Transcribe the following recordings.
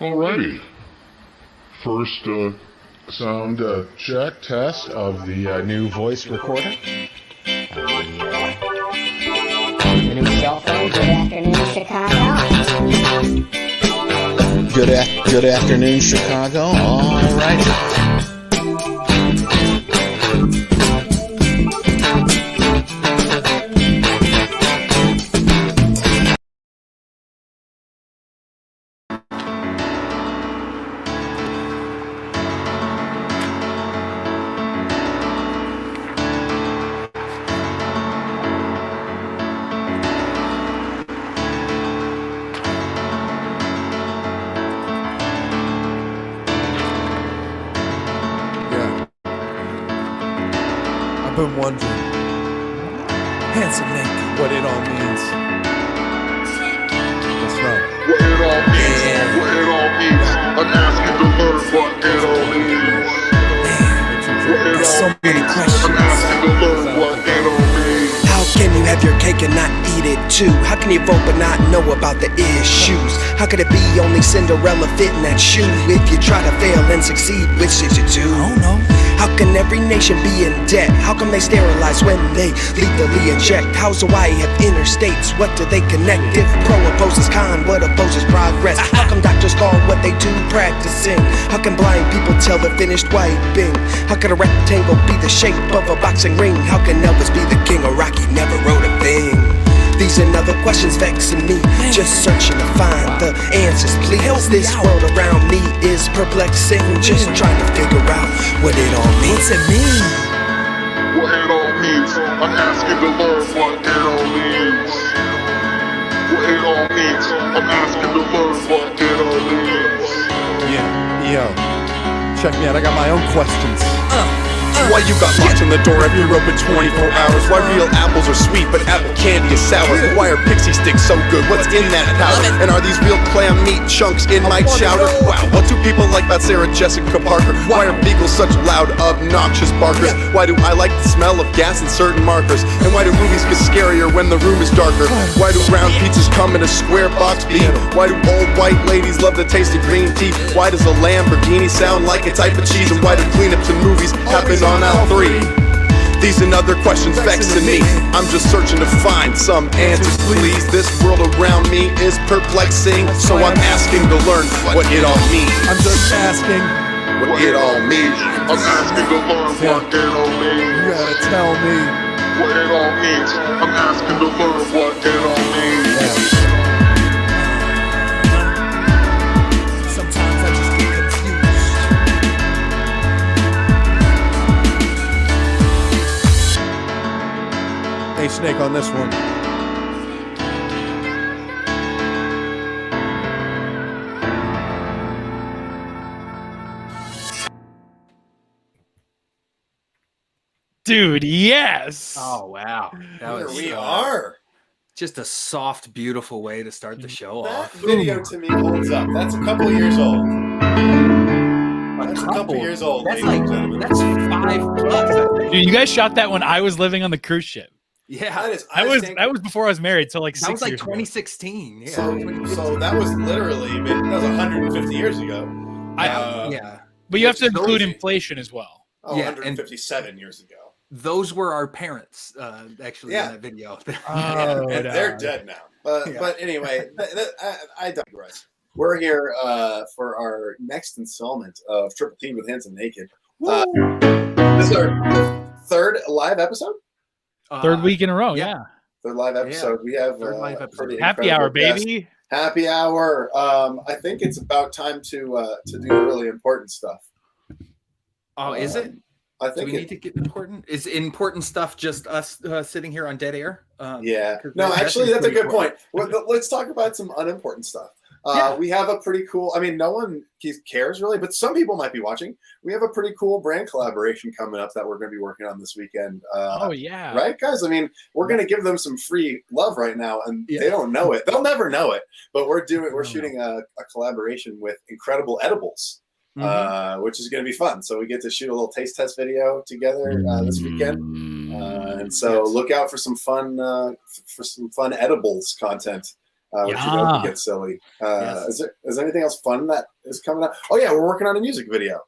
Alrighty. First sound check test of the new voice recorder. The new cell phone. Good afternoon, Chicago. Good afternoon, Chicago. Alrighty. I've been wondering, handsome naked, what it all means. That's right. What it all means. Yeah. What it all means. I'm asking to learn what it all means. What it There's so all many means. questions. I'm asking to learn what it all means. How can you have your cake and not eat it too? How can you vote but not know about the issues? How could it be only Cinderella fitting that shoe? If you try to fail and succeed, which did you do? I don't know. How can every nation be in debt? How come they sterilize when they lethally inject? How's Hawaii have interstates? What do they connect? If pro opposes con, what opposes progress? How come doctors call what they do practicing? How can blind people tell they're finished wiping? How can a rectangle be the shape of a boxing ring? How can Elvis be the king or Rocky never wrote a thing? These and other questions vexing me, just searching to find the answers, please. This world around me is perplexing, just trying to figure out what it all means. What's it mean? What it all means. I'm asking to learn what it all means. What it all means. I'm asking to learn what it all means. Yeah, yo, check me out, I got my own questions. Why you got locks on the door if you're open 24 hours? Why real apples are sweet but apple candy is sour? Why are pixie sticks so good? What's in that powder? And are these real clam meat chunks in my chowder? Wow, what do people like about Sarah Jessica Parker? Why are beagles such loud, obnoxious barkers? Why do I like the smell of gas in certain markers? And why do movies get scarier when the room is darker? Why do round pizzas come in a square box beat? Why do old white ladies love the taste of green tea? Why does a Lamborghini sound like a type of cheese? And why do cleanups in movies happen on aisle 3? These and other questions vexing me. I'm just searching to find some answers, please. This world around me is perplexing, so I'm asking to learn what it all means. I'm just asking, What it all means. I'm asking to learn what it all means. you gotta tell me. What it all means. I'm asking to learn what it all means. Sometimes I just get confused. Hey, Snake, on this one. Dude, yes. Oh wow, that Here was we are. just a soft, beautiful way to start the show That off. video to me holds up. That's a couple of years old. That's a couple years old, That's ladies like and gentlemen. that's 5+. I think. Dude, you guys shot that when I was living on the cruise ship. Yeah, That is, I was think- that was before I was married, so like that 6 was like years ago. 2016. Yeah, so 2015. that was literally, that was 150 years ago. Yeah, But you have to Which is include crazy. inflation as well. Oh, Yeah, and- 157 years ago. those were our parents actually Yeah. in that video. Oh, And they're dead now. But anyway, I digress. We're here for our next installment of Triple T with Handsome Naked. This is our third live episode. Third week in a row, yeah. yeah. Third live episode. We have Third live episode. pretty Happy incredible hour, guest. baby. Happy hour. I think it's about time to do the really important stuff. Oh, is it? I Do think we need to get important? Is important stuff just us sitting here on dead air? yeah. 'cause No, that actually, seems that's a pretty good point. important. Let's talk about some unimportant stuff. Yeah. We have a pretty cool. I mean, no one cares really, but some people might be watching. We have a pretty cool brand collaboration coming up that we're going to be working on this weekend. Oh yeah. Right, guys? I mean, we're going to give them some free love right now, and Yeah. they don't know it. They'll never know it. But we're No. shooting a collaboration with Incredible Edibles. Which is going to be fun. So we get to shoot a little taste test video together this weekend, and so look out for some fun edibles content which should open get silly. Is there anything else fun that is coming up? Oh yeah, we're working on a music video,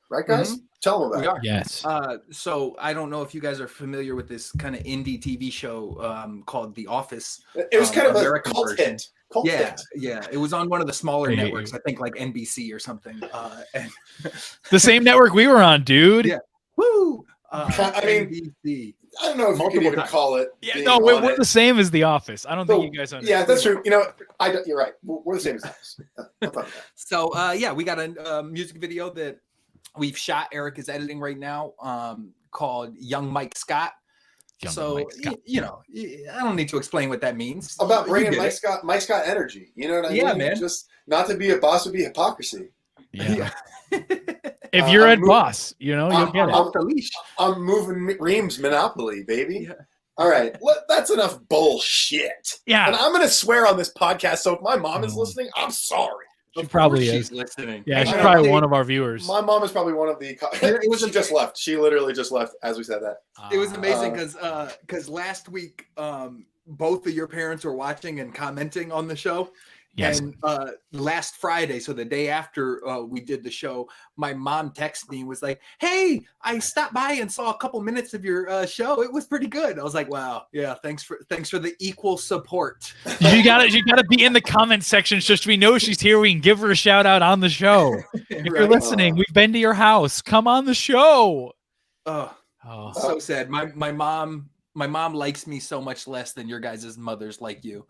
right, guys? Tell them about it. Yes. So I don't know if you guys are familiar with this kind of indie TV show called The Office. It was kind of a American cult version. hit. Cult hit. Yeah. It was on one of the smaller networks, I think like NBC or something. And the same network we were on, dude. Yeah. Woo! I mean, NBC. I don't know if you could even call it. Yeah, no, we're the same as The Office. I don't think you guys understand. Yeah, that's true. You know, you're right. We're the same as Office. So we got a music video that we've shot. Eric is editing right now, called Young Mike Scott. You know, I don't need to explain what that means. About bringing Mike Scott energy. You know what I mean? Yeah, man. Just not to be a boss would be hypocrisy. Yeah. If you're a boss, you know, you'll get it. Off the leash. I'm moving Reams Monopoly, baby. Yeah. All right, that's enough bullshit. Yeah. And I'm going to swear on this podcast, so if my mom is listening, I'm sorry. She probably she's is listening. Yeah, she's probably one of our viewers. My mom is probably one of the. She just left. She literally just left as we said that. It was amazing because last week, both of your parents were watching and commenting on the show. Yes. And last Friday, so the day after we did the show, my mom texted me and was like, "Hey, I stopped by and saw a couple minutes of your show. It was pretty good." I was like, "Wow, yeah, thanks for the equal support." You gotta be in the comment section so we know she's here. We can give her a shout out on the show. If you're listening, we've been to your house. Come on the show. So sad. My mom likes me so much less than your guys' mothers like you.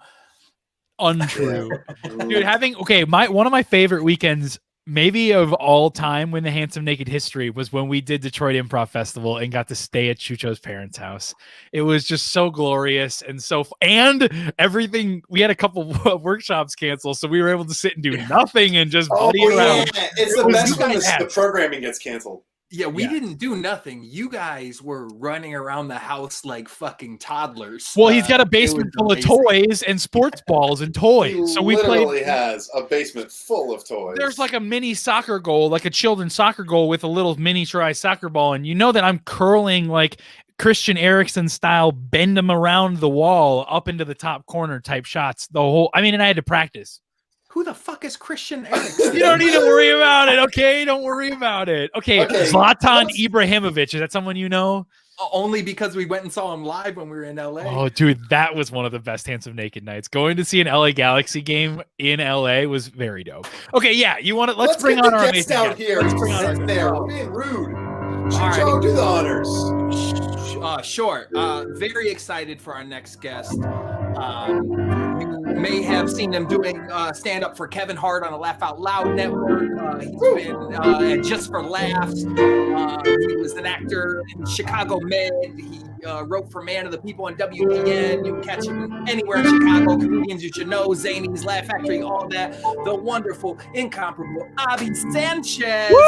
Untrue. Dude, one of my favorite weekends maybe of all time when the Handsome Naked history was when we did Detroit Improv Festival and got to stay at Chucho's parents' house. It was just so glorious and and everything. We had a couple of workshops canceled, so we were able to sit and do nothing and just buddy around. It's the best when the programming gets canceled. Yeah, we didn't do nothing. You guys were running around the house like fucking toddlers. Well, he's got a basement full of toys and sports balls and toys. So we literally has a basement full of toys. There's like a mini soccer goal, like a children's soccer goal with a little miniaturized soccer ball. And you know that I'm curling like Christian Eriksen style, bend them around the wall up into the top corner type shots. And I had to practice. Who the fuck is Christian Eriksen? You don't need to worry about it, okay? Don't worry about it. Okay. Zlatan Ibrahimovic. Is that someone you know? Only because we went and saw him live when we were in LA. Oh, dude, that was one of the best Handsome Naked nights. Going to see an LA Galaxy game in LA was very dope. Okay, yeah, you want to? Let's bring on our guest out here. Let's bring on there. We're being rude. Chucho, do the honors. Sure. Very excited for our next guest. You may have seen him doing stand-up for Kevin Hart on a Laugh Out Loud network. He's been at Just for Laughs. He was an actor in Chicago Med. He wrote for Man of the People on WBN. You can catch him anywhere in Chicago. Comedians you should know, Zany's, Laugh Factory, all that. The wonderful, incomparable Abi Sanchez. Woo!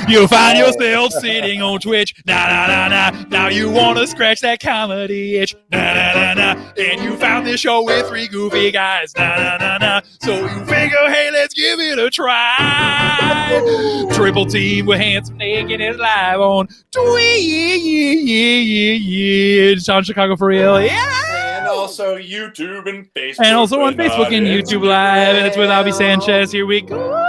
You find yourself sitting on Twitch. Now you want to scratch that comedy itch. And you found this show with three goofy guys. So you figure, hey, let's give it a try. Triple Team with Handsome Naked is live on Twitch. It's on Chicago for real. Yeah. And also YouTube and Facebook. And also on Facebook and YouTube Live. And it's with Abi Sanchez. Here we go.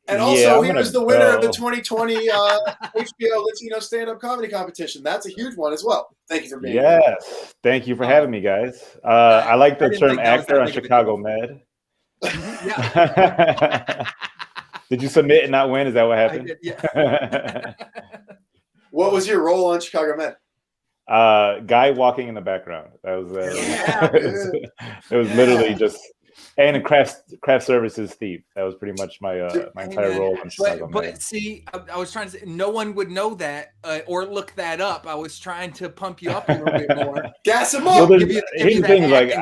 And also, he was the winner of the 2020 HBO Latino stand-up comedy competition. That's a huge one as well. Thank you for being here. Yes. Thank you for having me, guys. I like the term actor on Chicago Med. Did you submit and not win? Is that what happened? I did, yeah. What was your role on Chicago Med? Guy walking in the background. That was it was literally just and a craft services thief. That was pretty much my entire role on Chicago Med. But see, I was trying to say no one would know that or look that up. I was trying to pump you up a little bit more. Gas him up. Well, here's the thing, like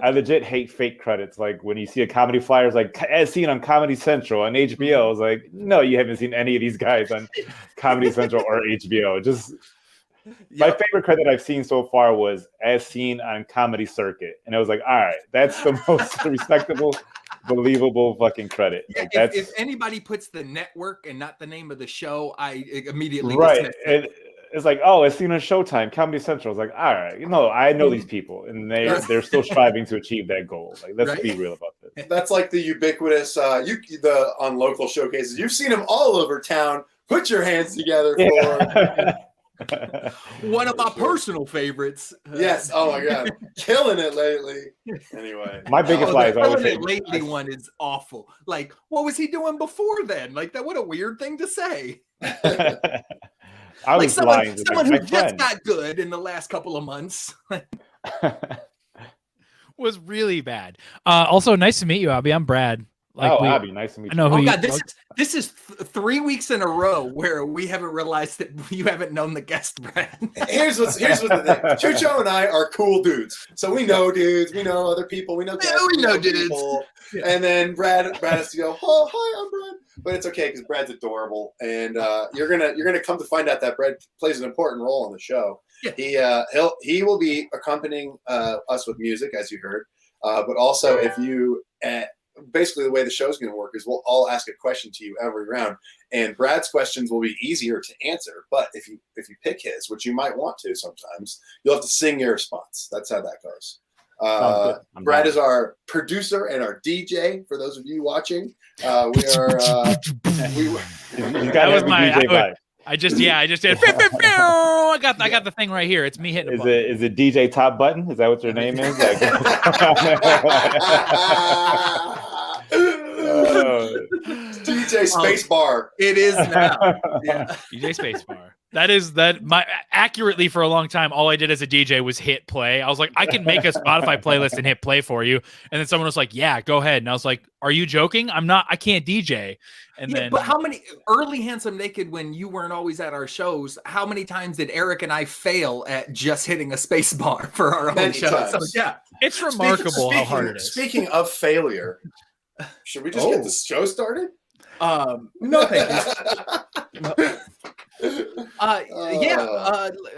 I legit hate fake credits. Like when you see a comedy flyer, it's like as seen on Comedy Central and HBO. I was like, no, you haven't seen any of these guys on Comedy Central or HBO. Just my favorite credit I've seen so far was as seen on Comedy Circuit, and I was like, all right, that's the most respectable, believable fucking credit. Yeah, like, if anybody puts the network and not the name of the show, I immediately right. it's like, oh, it's seen on Showtime, Comedy Central. It's like, all right, I know these people, and they're still striving to achieve that goal. Like, let's be real about this. That's like the ubiquitous on local showcases. You've seen them all over town. Put your hands together for one of my personal favorites. Yes. Oh my God, killing it lately. Anyway, my biggest lie is always killing it lately. One is awful. Like, what was he doing before then? Like that. What a weird thing to say. I was like lying. Someone who just got good in the last couple of months. Was really bad. Also, nice to meet you, Abby. I'm Brad. Abby, nice to meet you. I know who God, this is 3 weeks in a row where we haven't realized that you haven't known the guest, Brad. Here's what the thing. Chucho and I are cool dudes, so we know dudes, we know other people, we know guests, we know dudes. People. Yeah. And then Brad has to go, oh hi, I'm Brad, but it's okay because Brad's adorable, and you're gonna come to find out that Brad plays an important role on the show. Yeah. He will be accompanying us with music, as you heard, but also if you. Basically, the way the show's going to work is we'll all ask a question to you every round, and Brad's questions will be easier to answer. But if you pick his, which you might want to sometimes, you'll have to sing your response. That's how that goes. Brad is our producer and our DJ. For those of you watching, we are. That was my DJ vibe. I just did. I got the thing right here. It's me hitting. Is it DJ Top Button? Is that what your name is? Like, DJ Spacebar. It is now. Yeah. DJ Spacebar. Accurately for a long time, all I did as a DJ was hit play. I was like, I can make a Spotify playlist and hit play for you. And then someone was like, yeah, go ahead. And I was like, are you joking? I can't DJ. And then, but how many early Handsome Naked, when you weren't always at our shows, how many times did Eric and I fail at just hitting a space bar for our own show? So, yeah, it's remarkable how hard it is. Speaking of failure, should we just get the show started? No, thank you.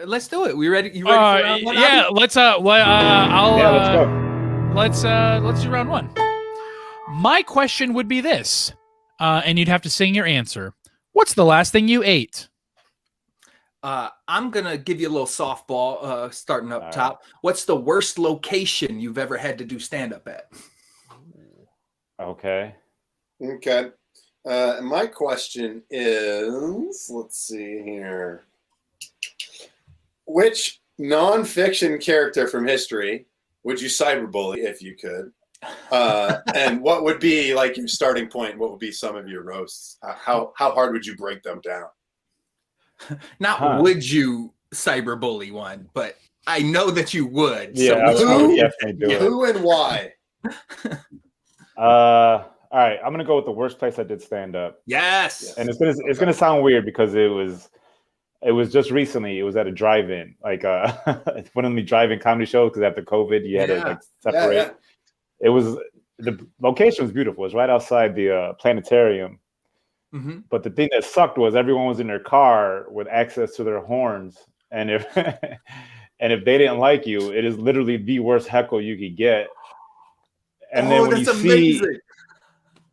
Let's do it. We ready? You ready for round one? Yeah, let's go. Let's do round one. My question would be this, and you'd have to sing your answer. What's the last thing you ate? I'm gonna give you a little softball, starting up top. What's the worst location you've ever had to do stand up at? Okay. My question is, let's see here. Which nonfiction character from history would you cyberbully if you could? And what would be like your starting point? What would be some of your roasts? How hard would you break them down? Would you cyberbully one, but I know that you would. Yeah, so I would definitely do it. Who and why? All right, I'm gonna go with the worst place I did stand up. Yes, and it's gonna sound weird because it was just recently. It was at a drive-in, like one of the drive-in comedy shows because after COVID you had to like separate. Yeah. It was the location was beautiful. It was right outside the planetarium. Mm-hmm. But the thing that sucked was everyone was in their car with access to their horns, and if they didn't like you, it is literally the worst heckle you could get. And then when you see,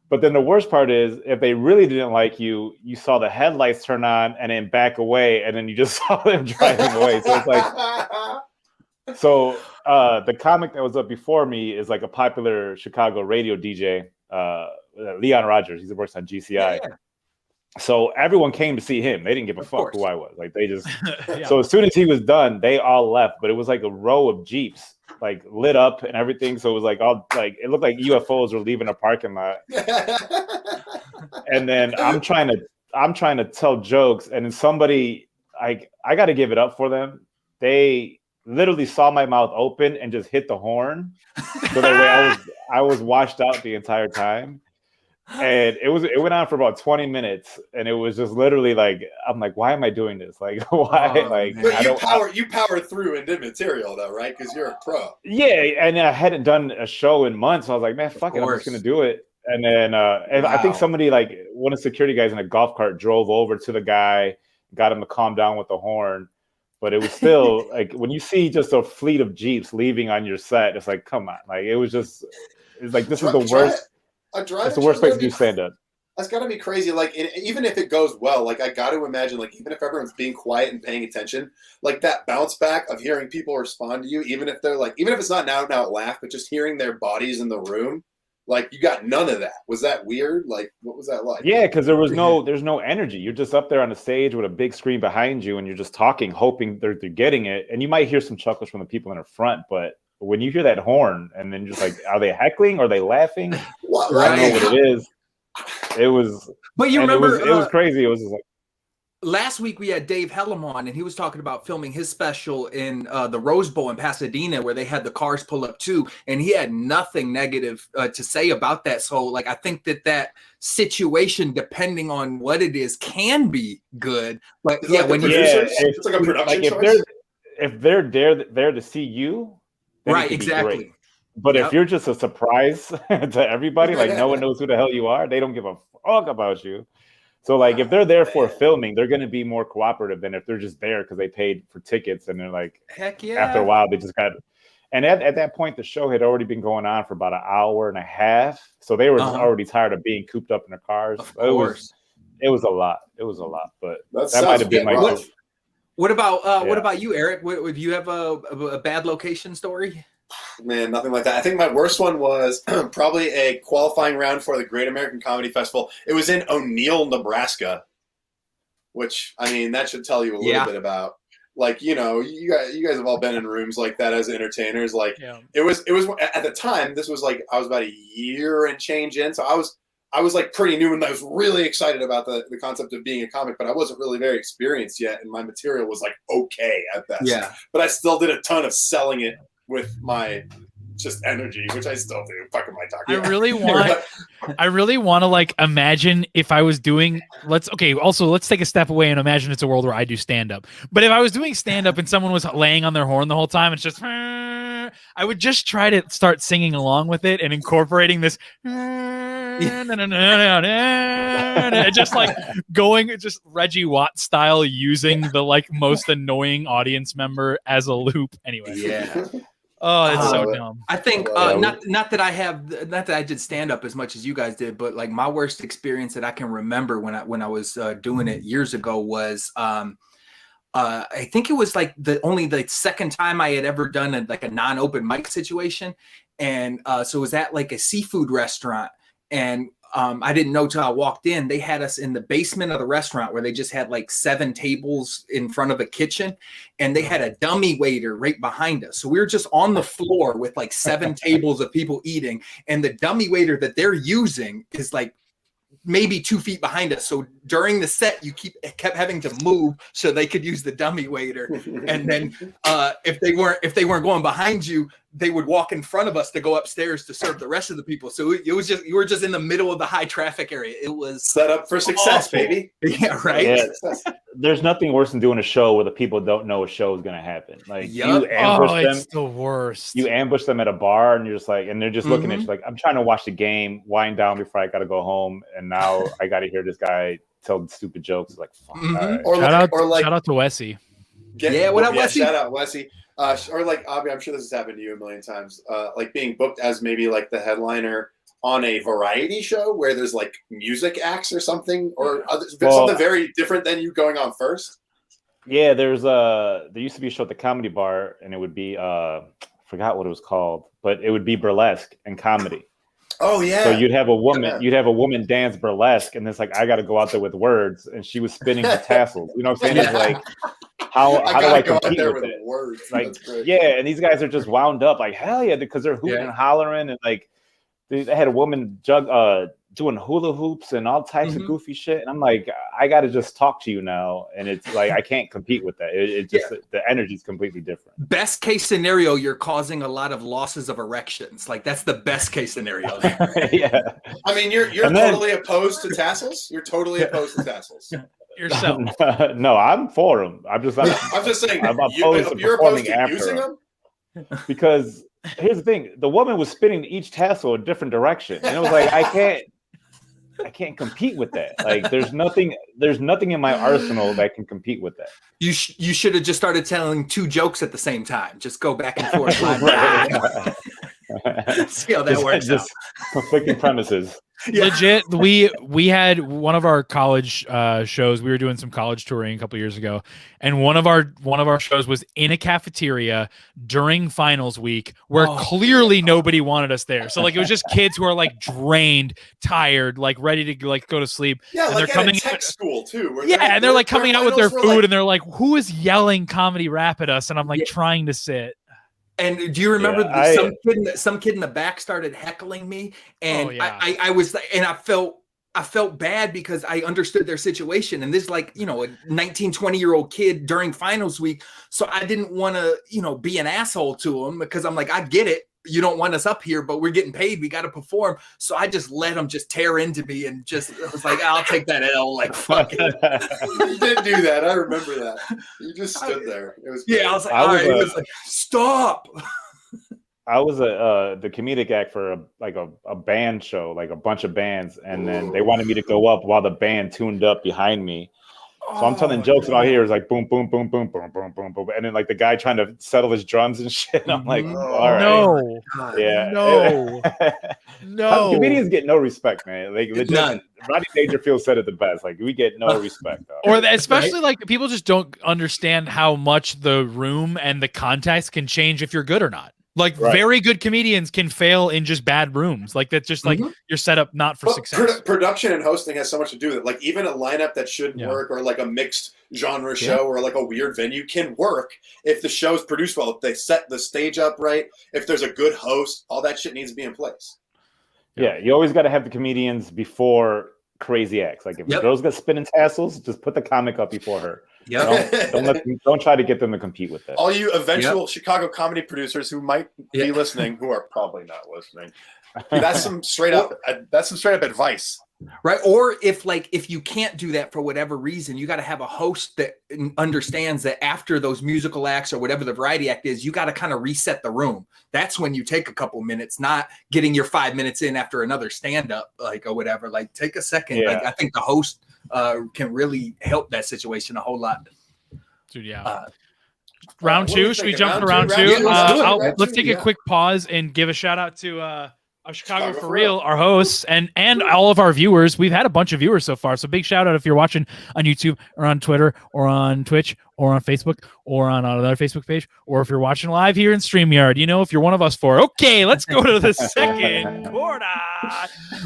but then the worst part is if they really didn't like you, you saw the headlights turn on and then back away, and then you just saw them driving away. So it's like, the comic that was up before me is like a popular Chicago radio DJ, Leon Rogers. He works on GCI. Yeah. So everyone came to see him. They didn't give a fuck who I was. Like they just. Yeah. So as soon as he was done, they all left. But it was like a row of Jeeps, like lit up and everything. So it was like all like it looked like UFOs were leaving a parking lot. And then I'm trying to tell jokes, and then somebody I got to give it up for them. They literally saw my mouth open and just hit the horn. So that way I was washed out the entire time. And it went on for about 20 minutes, and it was just literally like I'm like, why am I doing this? Like, why? But you power through and did material though, right? Because you're a pro. Yeah, and I hadn't done a show in months, so I was like, man, fuck it, I'm just gonna do it. And then I think somebody like one of the security guys in a golf cart drove over to the guy, got him to calm down with the horn. But it was still like when you see just a fleet of Jeeps leaving on your set, it's like, come on, like it's like this is the worst. It's the worst place to do stand up. That's got to be crazy. Like, even if it goes well, like, I got to imagine, like, even if everyone's being quiet and paying attention, like, that bounce back of hearing people respond to you, even if they're like, even if it's not an out laugh, but just hearing their bodies in the room, like, you got none of that. Was that weird? Like, what was that like? Yeah, because there's no energy. You're just up there on the stage with a big screen behind you, and you're just talking, hoping they're getting it. And you might hear some chuckles from the people in the front, but when you hear that horn, and then just like, are they heckling? Are they laughing? I don't know what it is. It was, but you remember, it was crazy. It was just like, last week we had Dave Hellam on, and he was talking about filming his special in the Rose Bowl in Pasadena, where they had the cars pull up too, and he had nothing negative to say about that. So, like, I think that situation, depending on what it is, can be good. But yeah, like when it's like a production choice. If they're there to see you, then right, exactly. Great. But if you're just a surprise to everybody, like no one knows who the hell you are, they don't give a fuck about you. So, like, if they're there for filming, they're going to be more cooperative than if they're just there because they paid for tickets and they're like, heck yeah. After a while, they just got. And at that point, the show had already been going on for about an hour and a half, so they were already tired of being cooped up in their cars. Of course, it was a lot. It was a lot, but that might have been my. What about you, Eric? Would you have a bad location story? Man, nothing like that. I think my worst one was probably a qualifying round for the Great American Comedy Festival. It was in O'Neill, Nebraska, which, I mean, that should tell you a little bit about, like, you know, you guys have all been in rooms like that as entertainers. Like, it was at the time, this was like, I was about a year and change in, so I was like pretty new, and I was really excited about the concept of being a comic, but I wasn't really very experienced yet, and my material was like okay at best. Yeah. But I still did a ton of selling it with my just energy, which I still do. Fuck am I talking about? I really want to like imagine if I was doing, let's take a step away and imagine it's a world where I do stand up. But if I was doing stand up and someone was laying on their horn the whole time, it's just, I would just try to start singing along with it and incorporating this, just like going just Reggie Watt style, using the like most annoying audience member as a loop. Anyway. Yeah. Oh, it's so dumb. I think not that I did stand up as much as you guys did, but like my worst experience that I can remember when I was doing it years ago was I think it was like the second time I had ever done a non-open mic situation, and so it was at like a seafood restaurant, and I didn't know till I walked in. They had us in the basement of the restaurant where they just had like 7 tables in front of a kitchen, and they had a dummy waiter right behind us. So we were just on the floor with like 7 tables of people eating, and the dummy waiter that they're using is like maybe 2 feet behind us. So during the set, you kept having to move so they could use the dummy waiter. And then if they weren't going behind you, they would walk in front of us to go upstairs to serve the rest of the people. So it was just, you were just in the middle of the high traffic area. It was set up for success, baby. Yeah, right. Yeah. There's nothing worse than doing a show where the people don't know a show is going to happen. Like you ambush them. It's the worst. You ambush them at a bar, and you're just like, and they're just looking at you like, I'm trying to watch the game, wind down before I got to go home, and now I got to hear this guy tell stupid jokes. Like, fuck. Right. Shout out to Wesley. What up, Wesley? Shout out, Wesley. Or like Abi, I'm sure this has happened to you a million times. Like being booked as maybe like the headliner on a variety show where there's like music acts or something, or something very different than you going on first. Yeah, there used to be a show at the Comedy Bar, and it would be forgot what it was called, but it would be burlesque and comedy. Oh yeah. So you'd have a woman dance burlesque, and it's like I got to go out there with words, and she was spinning the tassels. You know what I'm saying? It's like how do I compete with it? Words. Like and these guys are just wound up like hell yeah, because they're hooting and hollering, and like they had a woman doing hula hoops and all types of goofy shit, and I'm like, I got to just talk to you now, and it's like I can't compete with that. It just the energy is completely different. Best case scenario, you're causing a lot of losses of erections. Like that's the best case scenario. Yeah. I mean, you're totally opposed to tassels. You're totally opposed to tassels. Yourself. No, I'm for them. I'm just saying. I'm opposed to performing after using them. Because here's the thing: the woman was spinning each tassel a different direction, and it was like I can't compete with that. Like there's nothing in my arsenal that can compete with that. You should have just started telling 2 jokes at the same time. Just go back and forth. See how that works out. Conflicting premises. Yeah. Legit, we had one of our college shows. We were doing some college touring a couple years ago, and one of our shows was in a cafeteria during finals week, where clearly nobody wanted us there. So like it was just kids who are like drained, tired, like ready to like go to sleep. Yeah, and like they're coming at a tech school too. Where and they're like coming out with their finals food, were like- and they're like, "Who is yelling comedy rap at us?" And I'm like trying to sit. And do you remember Yeah, some kid in the back started heckling me, and Oh, yeah. I was, and I felt bad because I understood their situation, and this like, you know, a 19, 20-year-old kid during finals week. So I didn't want to, you know, be an asshole to him, because I'm like, I get it. You don't want us up here, but we're getting paid. We got to perform. So I just let him just tear into me, and just I was like, I'll take that L. Like, fuck it. You did do that. I remember that. You just stood there. It was Yeah, I was like, all right. He was like, stop. I was the comedic act for a band show, like a bunch of bands, and then they wanted me to go up while the band tuned up behind me. So I'm telling jokes, and all I hear is like boom, boom, boom, boom, boom, boom, boom, boom, and then like the guy trying to settle his drums and shit. And I'm like, all right, No, yeah, no, no. Comedians get no respect, man. Like legit, None. Rodney Dangerfield said it the best. Like we get no respect, dog. Or especially like people just don't understand how much the room and the context can change if you're good or not. Like very good comedians can fail in just bad rooms. Like that's just like you're set up not for success. Production and hosting has so much to do with it. Like even a lineup that shouldn't work, or like a mixed genre show, or like a weird venue can work if the show's produced well, if they set the stage up right, if there's a good host, all that shit nedes to be in place. Yeah, you always got to have the comedians before crazy acts. Like if the girl's got spinning tassels, just put the comic up before her. Yeah, don't try to get them to compete with that. All you eventual Chicago comedy producers who might be listening, who are probably not listening, that's some straight up advice. Right. Or if you can't do that for whatever reason, you got to have a host that understands that after those musical acts or whatever the variety act is, you got to kind of reset the room. That's when you take a couple minutes, not getting your 5 minutes in after another stand up, like, or whatever. Like, take a second. Yeah. Like, I think the host can really help that situation a whole lot. Dude, yeah. Round two. Should we jump to round two? Let's take a quick pause and give a shout out to our Chicago for Real, our hosts, and all of our viewers. We've had a bunch of viewers so far, so big shout out if you're watching on YouTube or on Twitter or on Twitch or on Facebook or on another Facebook page, or if you're watching live here in StreamYard. You know, if you're one of us four. Okay, let's go to the second quarter.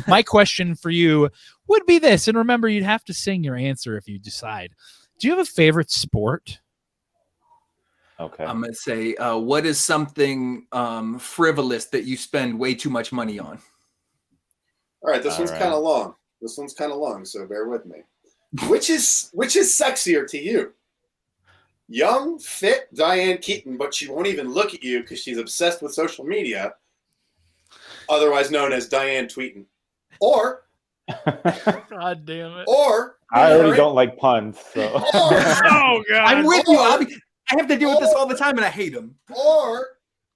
My question for you would be this, and remember, you'd have to sing your answer if you decide. Do you have a favorite sport? Okay. I'm going to say, what is something frivolous that you spend way too much money on? All right, this one's kind of long. So bear with me. Which is sexier to you? Young, fit Diane Keaton, but she won't even look at you because she's obsessed with social media, otherwise known as Diane Tweetin. Or God damn it. Or I already don't like puns. So. Oh God. I'm with you, Abi. I have to deal with this all the time, and I hate them. Or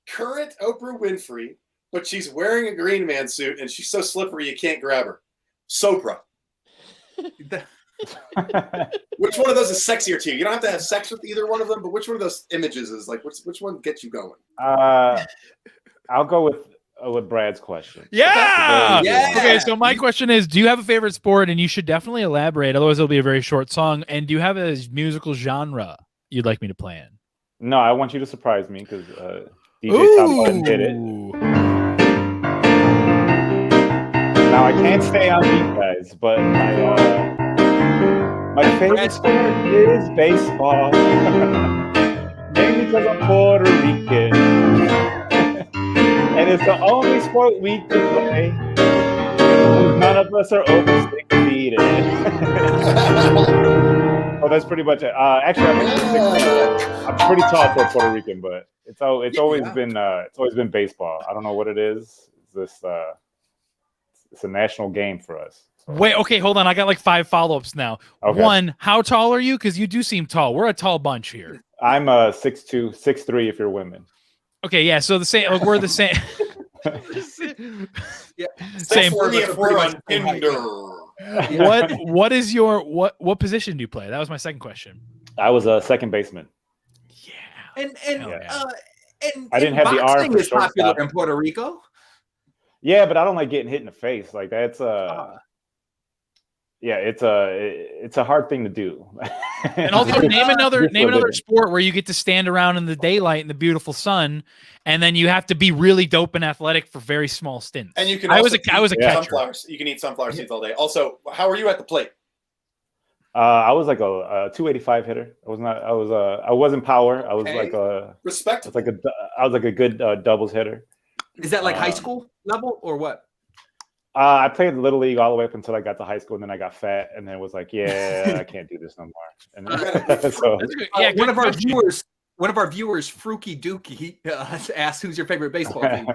current Oprah Winfrey, but she's wearing a Green Man suit, and she's so slippery you can't grab her. Sopra. Which one of those is sexier to you? You don't have to have sex with either one of them, but which one of those images is like, which one gets you going? I'll go with Brad's question. Yeah. Yeah. Okay, so my question is, do you have a favorite sport? And you should definitely elaborate, otherwise it'll be a very short song. And do you have a musical genre you'd like me to play in? No, I want you to surprise me because DJ Tom Button did it. Now I can't stay on beat, guys, but my favorite sport is baseball. Mainly because I'm Puerto Rican. And it's the only sport we can play. None of us are over 6 feet. Oh, that's pretty much it. Actually, I'm pretty tall for a Puerto Rican, but it's always been baseball. I don't know what it is. It's a national game for us. So. Wait, okay, hold on. I got like 5 follow-ups now. Okay. One, how tall are you? Because you do seem tall. We're a tall bunch here. I'm 6'2", 6'3" if you're women. Okay, yeah. So the same. We're the same. Yeah. Same. We're on Tinder. What is your what position do you play? That was my second question. I was a second baseman. And I didn't have the arm boxing for is popular shortstop. in Puerto Rico. Yeah, but I don't like getting hit in the face. Like that's yeah, it's a hard thing to do. And also name another sport where you get to stand around in the daylight in the beautiful sun, and then you have to be really dope and athletic for very small stints. And you can. I was a catcher. Sunflowers. You can eat sunflower seeds all day. Also, how are you at the plate? I was like a 285 hitter. I wasn't power. I was like a respect. I was like a good doubles hitter. Is that like high school level or what? I played Little League all the way up until I got to high school, and then I got fat, and then was like, yeah, I can't do this no more. And then, so, one of our viewers, Fruki Dookie, asked, "Who's your favorite baseball team?"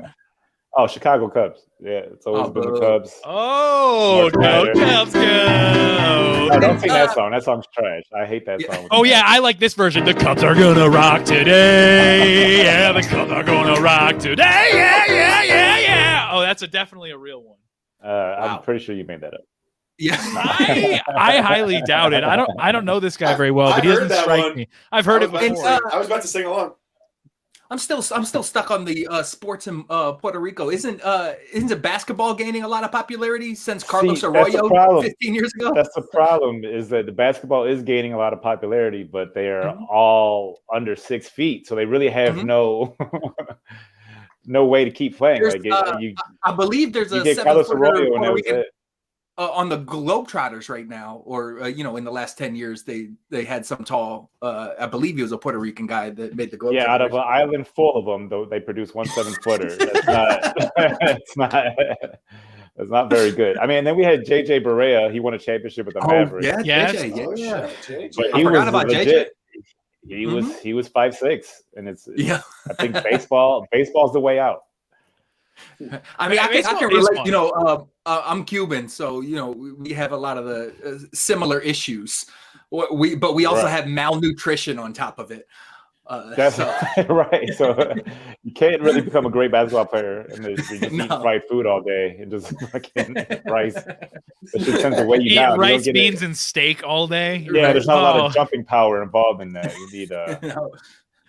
Oh, Chicago Cubs. Yeah, it's always been the Cubs. Oh, no, Cubs go! No, don't sing that song. That song's trash. I hate that song. Oh, yeah, I like this version. The Cubs are gonna rock today. Yeah, the Cubs are gonna rock today. Yeah. Oh, that's definitely a real one. Wow. I'm pretty sure you made that up. Yeah, I highly doubt it. I don't know this guy very well, but he doesn't strike me. I've heard it before. I was about to sing along. I'm still stuck on the sports in Puerto Rico. Isn't basketball gaining a lot of popularity since Carlos Arroyo 15 years ago? That's the problem, is that the basketball is gaining a lot of popularity, but they are all under 6 feet, so they really have no way to keep playing. I believe there's a 7-footer Puerto Rican on the Globetrotters right now, or in the last 10 years, they had some tall. I believe he was a Puerto Rican guy that made the Globetrotters. Yeah, out of an island full of them, though, they produce 1 7-footer. That's not very good. I mean, and then we had JJ Barea. He won a championship with the Mavericks. Yeah, JJ. But I forgot about legit. JJ. He was 5'6", and I think baseball's the way out. I mean, I can relate. I'm Cuban, so we have a lot of the similar issues. But we also have malnutrition on top of it. That's right. So you can't really become a great basketball player and just eat fried food all day and just fucking rice. That shit tends to weigh you down. Rice, beans, and steak all day. Yeah, there's not a lot of jumping power involved in that. You need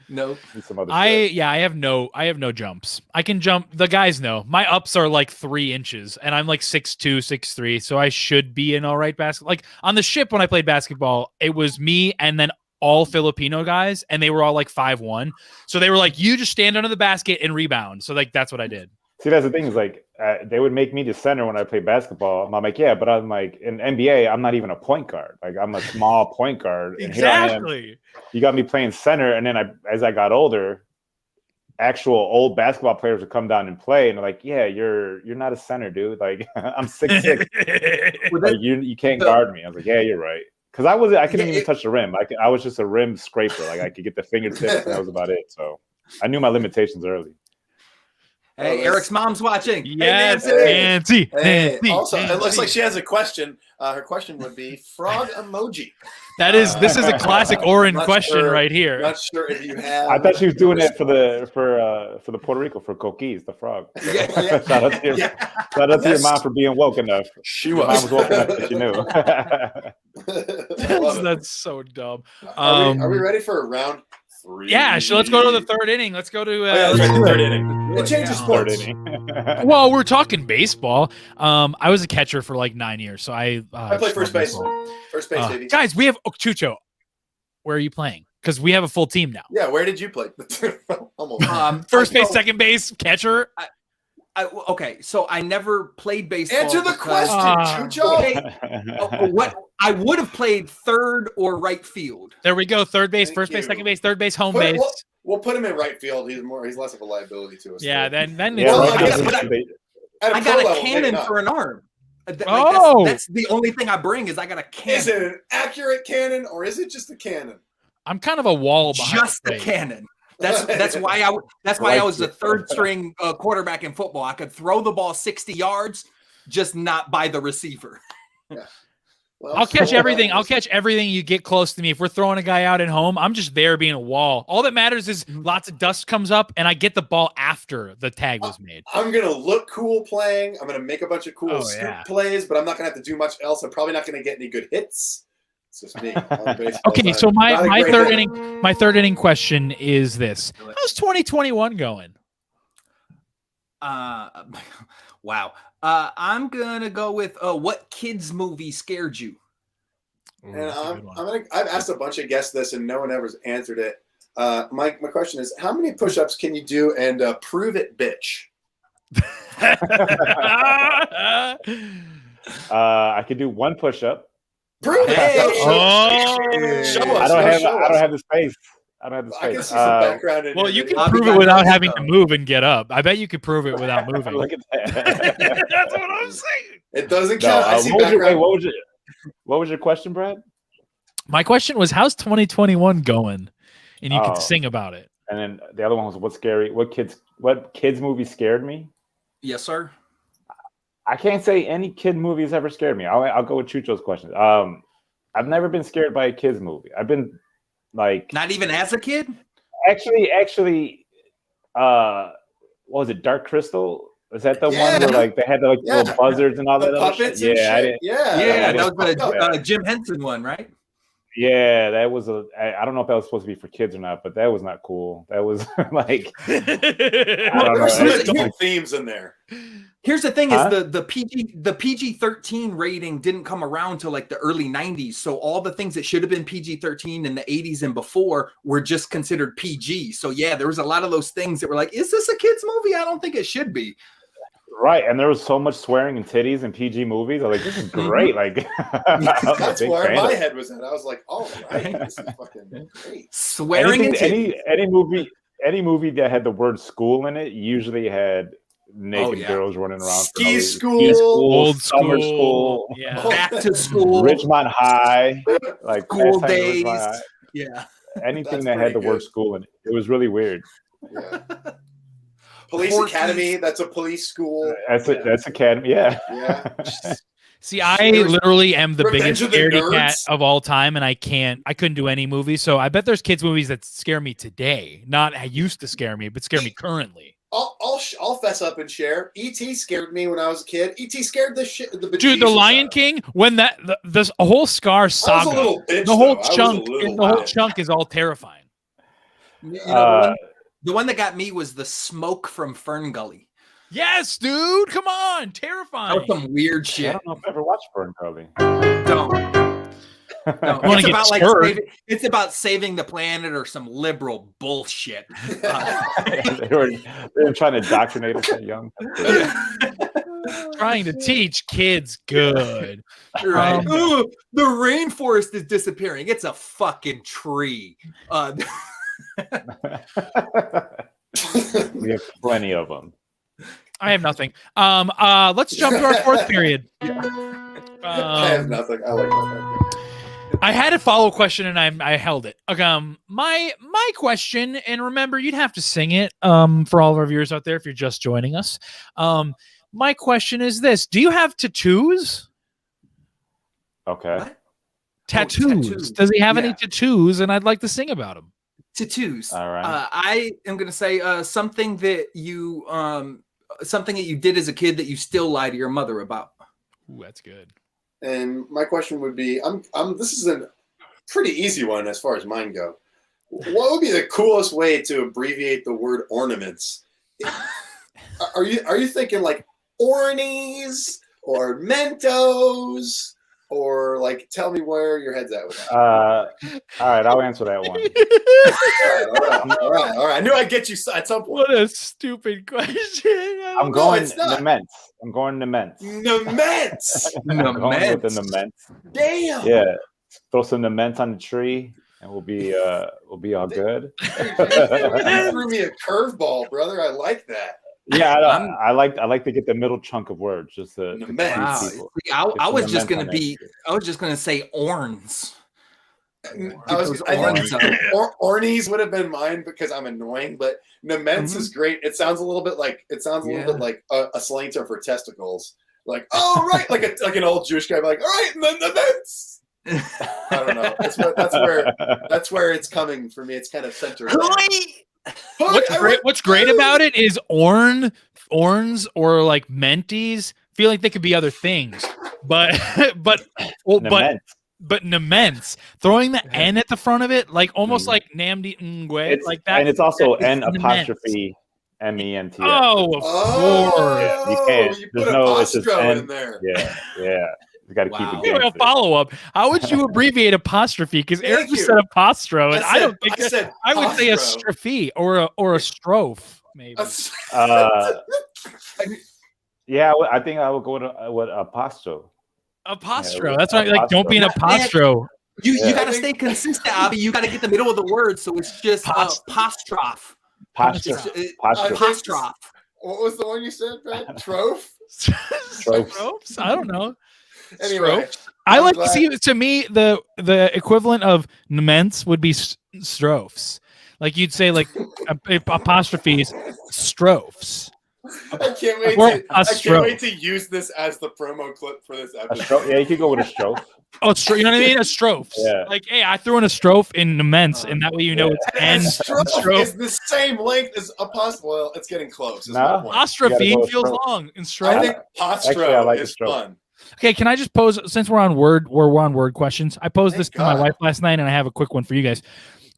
No. Some other I have no jumps. I can jump. The guys know my ups are like 3 inches, and I'm like 6'2", 6'3", so I should be an all right basketball. Like on the ship when I played basketball, it was me and then all Filipino guys, and they were all like 5'1". So they were like, you just stand under the basket and rebound. So like that's what I did. See, that's the thing is like they would make me the center when I played basketball. I'm like, yeah, but I'm like in NBA, I'm not even a point guard. Like I'm a small point guard. And exactly. Here I am. You got me playing center, and then as I got older, actual old basketball players would come down and play, and they're like, yeah, you're not a center, dude. Like I'm 6'6". Like, you can't guard me. I was like, yeah, you're right. Because I couldn't even touch the rim. I was just a rim scraper. Like I could get the fingertips, and that was about it. So I knew my limitations early. Hey, Eric's mom's watching. Yes, hey, Nancy. Also, it looks like she has a question. Her question would be frog emoji. This is a classic Oren question right here. Not sure if you have. I thought she was doing it for the Puerto Rico, for Coquis, the frog. Yeah. Shout out to your mom for being woke enough. She was woke enough that she knew. That's so dumb. Are we ready for a round 3? Yeah, so let's go to the third inning. Let's go to the third inning. It changes sports. Well, we're talking baseball. I was a catcher for like 9 years, so I played first base. First base, baby. Guys, we have Chucho. Where are you playing? Because we have a full team now. Yeah, where did you play? Almost. First base, second base, catcher. Okay, so I never played baseball. Answer the question, Chucho. What I would have played third or right field. There we go. Third base, first base, second base, third base, home base. We'll put him in right field. He's less of a liability to us. Yeah, then I got a cannon for an arm. That's the only thing I bring is I got a cannon. Is it an accurate cannon or is it just a cannon? I'm kind of a wall behind. Just a cannon. That's why I was the third string quarterback in football. I could throw the ball 60 yards, just not by the receiver. Yeah. Well, I'll catch everything. I'll catch everything you get close to me. If we're throwing a guy out at home, I'm just there being a wall. All that matters is lots of dust comes up and I get the ball after the tag was made. I'm going to look cool playing. I'm going to make a bunch of cool scoop plays, but I'm not going to have to do much else. I'm probably not going to get any good hits. It's just me. Okay, so my third inning question is this. How's 2021 going? Wow. I'm gonna go with what kids movie scared you? And I've asked a bunch of guests this, and no one ever's answered it. My question is, how many push-ups can you do and prove it, bitch? I could do one push-up. Prove it. Show us. I don't have the space. I don't have the space. I can see some background in well, your you video. can prove it without having to move and get up. I bet you could prove it without moving. Look at that. That's what I'm saying. It doesn't count. I see what background. what was your question, Brad? My question was, how's 2021 going? And you could sing about it. And then the other one was, what kids movie scared me? Yes, sir. I can't say any kid movie has ever scared me. I'll go with Chucho's question. I've never been scared by a kids movie. I've been like, not even as a kid. Actually, what was it? Dark Crystal? Was that the one where like they had the little buzzards and all that puppets? Shit? That was the Jim Henson one, right? Yeah, that was I don't know if that was supposed to be for kids or not, but that was not cool. That was like, I don't know. There's some themes in there. Here's the thing: is the PG-13 rating didn't come around till like the early 90s. So all the things that should have been PG-13 in the 80s and before were just considered PG. So yeah, there was a lot of those things that were like, is this a kids movie? I don't think it should be. Right, and there was so much swearing and titties in PG movies. I was like, this is great. Like, that's where my head was at. I was like, all right, this is fucking great. Swearing and titties. Any movie that had the word school in it usually had naked girls running around. Ski school, old summer school, back to school, Ridgemont High, like school days. Yeah, anything that had the word school in it. It was really weird. Yeah. Police Academy, that's a police school. That's academy, yeah. See, I literally am the biggest scaredy cat of all time, and I couldn't do any movies. So I bet there's kids movies that scare me today, not used to scare me, but scare me currently. I'll fess up and share. E.T. scared me when I was a kid. E.T. scared the shit. Dude, the Lion King, when this whole Scar saga, I was a little bitch, the whole chunk is all terrifying. You know, the one that got me was the smoke from Fern Gully. Yes, dude. Come on. Terrifying. That was some weird shit. I don't know if I ever watched Fern Gully. No. It's about saving the planet or some liberal bullshit. they were trying to indoctrinate us young. Trying to teach kids good. Right. The rainforest is disappearing. It's a fucking tree. We have plenty of them. I have nothing. Let's jump to our fourth period. I have nothing. I like that. I had a follow question and I held it. My question, and remember, you'd have to sing it for all of our viewers out there if you're just joining us. My question is this: do you have tattoos? Okay. What? Tattoos. Does he have any tattoos? And I'd like to sing about them. Tattoos. All right. I am gonna say something that you did as a kid that you still lie to your mother about. Ooh, that's good. And my question would be, this is a pretty easy one as far as mine go. What would be the coolest way to abbreviate the word ornaments? Are you thinking like Ornies or Mentos? Or like, tell me where your head's at with that. All right, I'll answer that one. All right. I knew I'd get you at some point. What a stupid question. I'm going Nements. I'm going Nements. Nements. I'm going with the Nements. Damn. Yeah. Throw some Nements on the tree, and we'll be all good. You threw me a curveball, brother. I like that. Yeah, I like to get the middle chunk of words, just to wow. See, I was just gonna say Orns. Ornies would have been mine because I'm annoying, but Nements is great. It sounds a little bit like a slang term for testicles. Like, oh right, like an old Jewish guy, like, all right, Nements. I don't know. That's where it's coming for me. It's kind of centered. What's great about it is Orns or like Menties feel like they could be other things, but Nements, throwing the N at the front of it, like almost like Namdi Ngwe, like that, and it's also N apostrophe MENT. Oh, of course. Yeah, you can't. You There's put no. It's just apostrophe N. in there. Yeah. You got to keep Wow. it. You know, a gangster. follow up. How would you abbreviate apostrophe? Because Thank Eric you. just said apostro, and I don't think I said I would say a postro. strophe or a strophe, maybe. Yeah, I think I would go with apostro. Apostro. Yeah, That's right. Like, don't be an apostro. You Yeah. got to stay consistent, Abi. You got to get the middle of the word, so it's just apostrophe. Apostrophe. Apostrophe. What was the one you said, Pat? Troph? Strophes? I don't know. Anyway, I I'm like glad- see to me the equivalent of nements would be strophes. Like you'd say like apostrophes, strophes. I can't wait Or to a I can't stroke. wait to use this as the promo clip for this A episode. strophe. Yeah, you could go with a strophe. Oh, you know what I mean? A strophes. Yeah. Like, hey, I threw in a strophe in nements, and that way you know it's And N strophe strophe. is the same length as apostrophe. Well, it's getting close. is No. my point. Apostrophe You gotta go with feels strophe. long in I strophe. think Actually, I like the is stroke. fun. Okay, can I just pose since we're on word questions? I posed this Thank to my God. wife last night, and I have a quick one for you guys.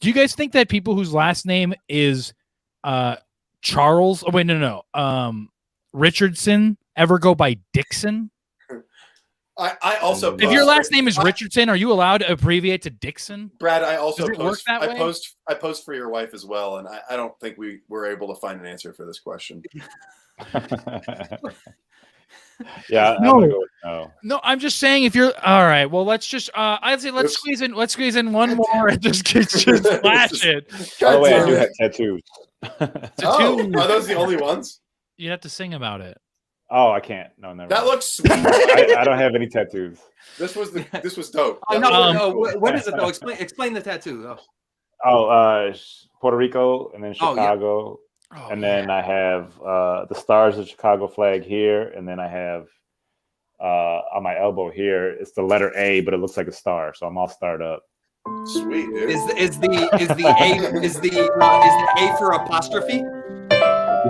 Do you guys think that people whose last name is Charles? Oh wait, no. Richardson ever go by Dixon? I also If your last name is Richardson, are you allowed to abbreviate to Dixon? Brad, I also Does it work that way? I post for your wife as well, and I don't think we were able to find an answer for this question. Yeah, No. I'm gonna go with no. No, I'm just saying if you're all right. Well, let's just I'd say let's Oops. squeeze in one more and just flash it. By the way, I damn do it. have tattoos. Oh, are those the only ones? You have to sing about it. Oh, I can't. No, never. That mind. looks sweet. I don't have any tattoos. This was dope. Oh, That was no, cool. what is it though? Explain the tattoo. Puerto Rico and then Oh, yeah. Chicago. Oh, And then I have the stars of Chicago flag here, and then I have on my elbow here, it's the letter A, but it looks like a star, so I'm all starred up. Sweet, dude. Is the A for apostrophe?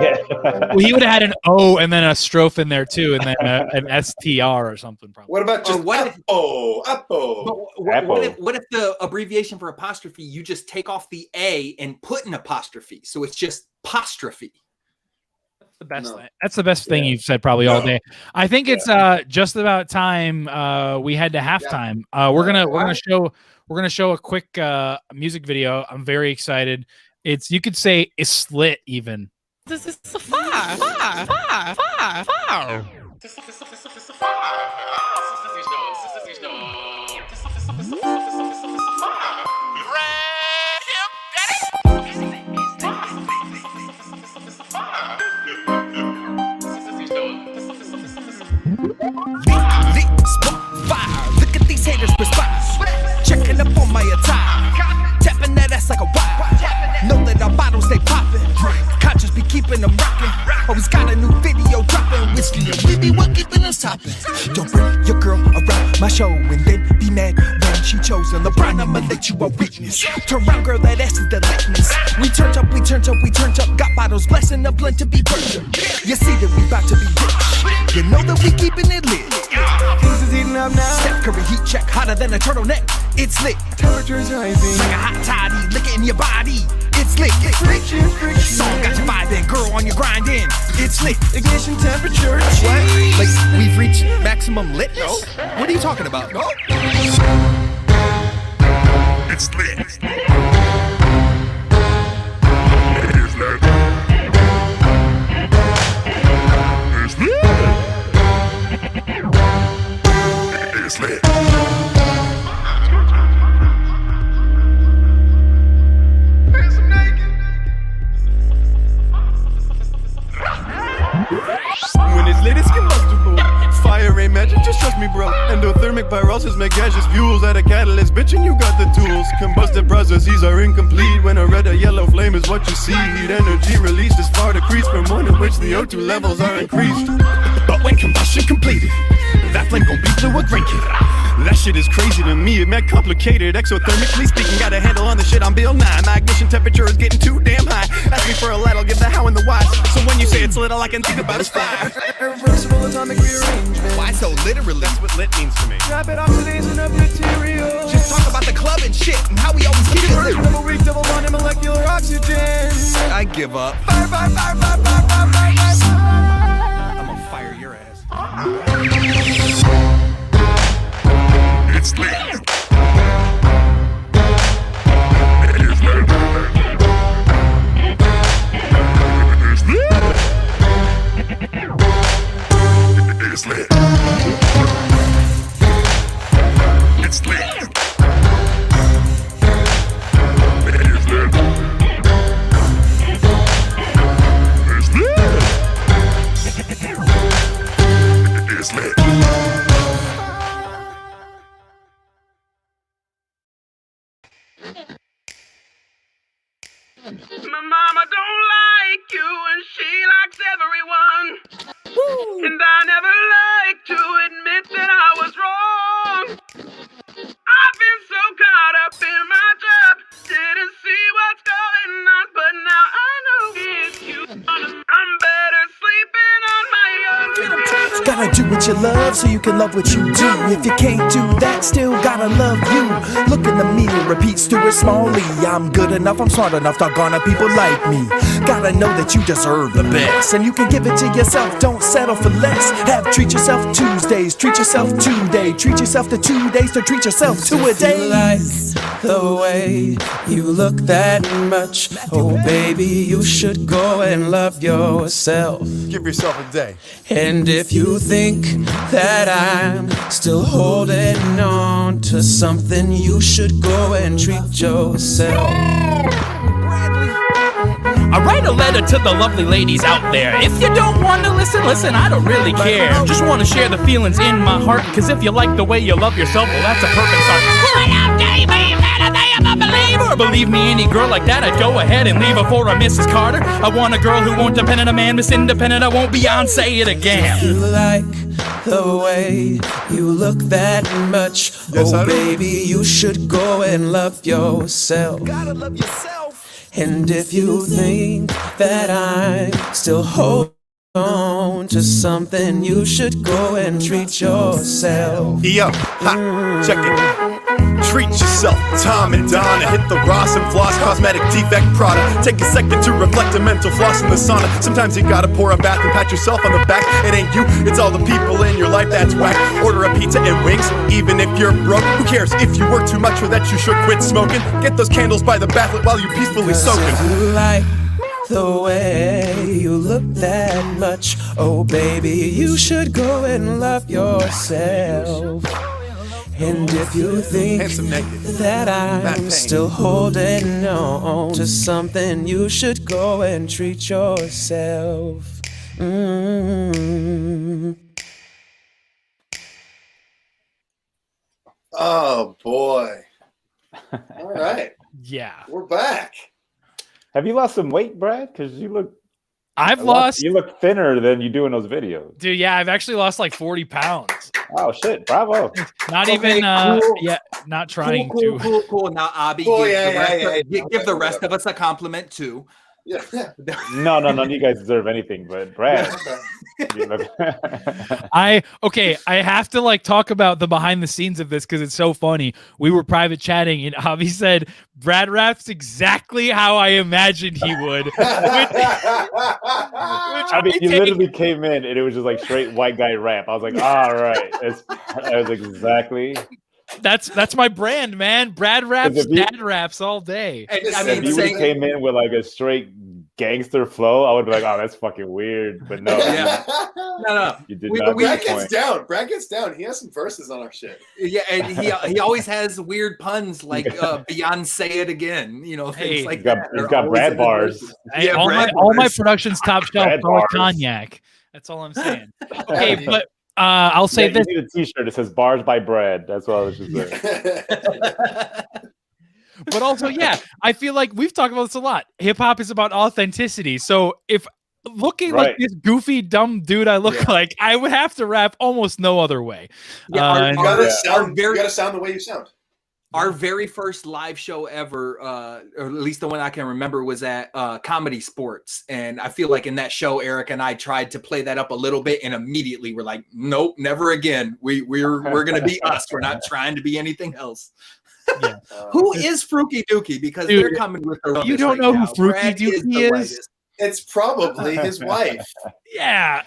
Yeah. Well, he would have had an O and then a strophe in there too, and then an STR or something. Probably. What about just what if- Appo? What if the abbreviation for apostrophe, you just take off the A and put an apostrophe, so it's just apostrophe. That's the best No. thing. That's the best thing you've said probably all day. I think it's just about time we head to halftime. We're gonna show a quick music video. I'm very excited. It's you could say it's lit even. This is a five. Look at these haters perspire. Checking up on my attire. Tapping that ass like a wire. Know that our bottles stay popping. Conscious be keeping them rocking. Always got a new video dropping. Whiskey and we be what keeping us topping. Don't bring your girl around my show and then be mad when she chosen LeBron. I'ma let you a witness. Turn around, girl, that ass is the litness. We turned up. Got bottles blessing the blend to be burnt. You see that we about to be rich. You know that we keeping it lit. Things is heating up now. Steph Curry heat check, hotter than a turtleneck. It's lit. Temperature's rising. Like a hot toddy, lick it in your body. It's lit. Friction. Song got you vibing, girl on your grinding. It's lit. Ignition temperature. What? Like we've reached maximum litness? What are you talking about? No? It's lit. It's lit. It's lit. When it's lit, it's combustible. Fire ain't magic, just trust me, bro. Endothermic pyrolysis make gaseous fuels out of catalyst. Bitch, and you got the tools. Combusted processes are incomplete when a red or yellow flame is what you see. Heat energy released is far decreased from one in which the O2 levels are increased. But when combustion completed, that flame gon' be blue or green, kid. That shit is crazy to me, it mad complicated. Exothermically speaking, got a handle on the shit, I'm Bill 9. My ignition temperature is getting too damn high. Ask me for a light, I'll give the how and the why. So when you say it's lit, all I can think about is fire. Irreversible atomic rearrangement. Why so literally? That's what lit means to me. Rapid oxidation of materials. Just talk about the club and shit and how we always keep it lit. Double weak, double bond, and molecular oxygen. I give up. Fire. My mama don't like you and she likes everyone. And I never like to admit that I was wrong. I've been so caught up in my job, didn't see what's going on, but now I know it's you. I'm better sleeping on my own. Gotta do what you love so you can love what you do. If you can't do that, still gotta love you. Look in the mirror, repeat Stuart Smalley. I'm good enough, I'm smart enough, doggone it, people like me. Gotta know that you deserve the best, and you can give it to yourself, don't settle for less. Treat yourself Tuesdays, treat yourself today. Treat yourself to 2 days to treat yourself to a day. Like the way you look that much, oh baby, you should go and love yourself. Give yourself a day. And if you think that I'm still holding on to something, you should go and treat yourself. I write a letter to the lovely ladies out there. If you don't want to listen, listen, I don't really care. Just want to share the feelings in my heart, cause if you like the way you love yourself, well, that's a perfect start. Well, how dare you be mad at I am a believer? Believe me, any girl like that, I'd go ahead and leave her for a Mrs. Carter. I want a girl who won't depend on a man, Miss Independent. I won't Beyonce it again. You like the way you look that much, Yes, oh I do. baby, you should go and love yourself. Gotta love yourself. And if you think that I'm still holding on to something, you should go and treat yourself. Yo, ha, check it. Treat yourself, Tom and Donna. Hit the Ross and Floss Cosmetic Defect product. Take a second to reflect a mental floss in the sauna. Sometimes you gotta pour a bath and pat yourself on the back. It ain't you, it's all the people in your life that's whack. Order a pizza and wings, even if you're broke. Who cares if you work too much or that you should quit smoking? Get those candles by the bathlet while you're peacefully soaking. You like the way you look that much, oh baby, you should go and love yourself. And if you think that I'm still holding on to something, you should go and treat yourself. Oh boy. All right. Yeah. We're back. Have you lost some weight, Brad? Because you look. You look thinner than you do in those videos. Dude, yeah, I've actually lost like 40 pounds. Oh shit! Bravo. Not Okay, even, cool. yeah, not trying Cool. to. Now, Abi, Cool, give the rest of us a compliment too. Yeah. No, none of you guys deserve anything, but Brad. you look- I have to like talk about the behind the scenes of this because it's so funny. We were private chatting and Avi said Brad raps exactly how I imagined he would. I mean, you literally came in and it was just like straight white guy rap. I was like, all right, I was exactly. That's my brand, man. Brad raps, If you- dad raps all day. And, I If mean, you saying, came in with like a straight gangster flow, I would be like, oh, that's fucking weird. But no, yeah, no. you did We- not. we- Brad disappoint. gets down. Brad gets down. He has some verses on our shit. Yeah, and he always has weird puns like Beyonce it again, you know, things Hey, like He's got, that. he's They're got always Brad in the bars. verses. Hey, Yeah, all Brad my bars. production's top shelf, Brad call it bars. cognac. That's all I'm saying. Okay, but I'll say Yeah, this. you need a T-shirt that says "Bars by Brad." That's what I was just saying. But also, yeah, I feel like we've talked about this a lot. Hip hop is about authenticity. So if looking like Right. this goofy, dumb dude I look like, I would have to rap almost no other way. Yeah, You gotta sound the way you sound. Our very first live show ever, or at least the one I can remember, was at Comedy Sports, and I feel like in that show, Eric and I tried to play that up a little bit, and immediately we're like, "Nope, never again. We're gonna be us. We're not trying to be anything else." Yeah. Who is Fruki Dookie? Because Dude, they're coming with the you rubbish don't right know now. who Fruki Brad Dookie the is? whitest. It's probably his wife. Yeah.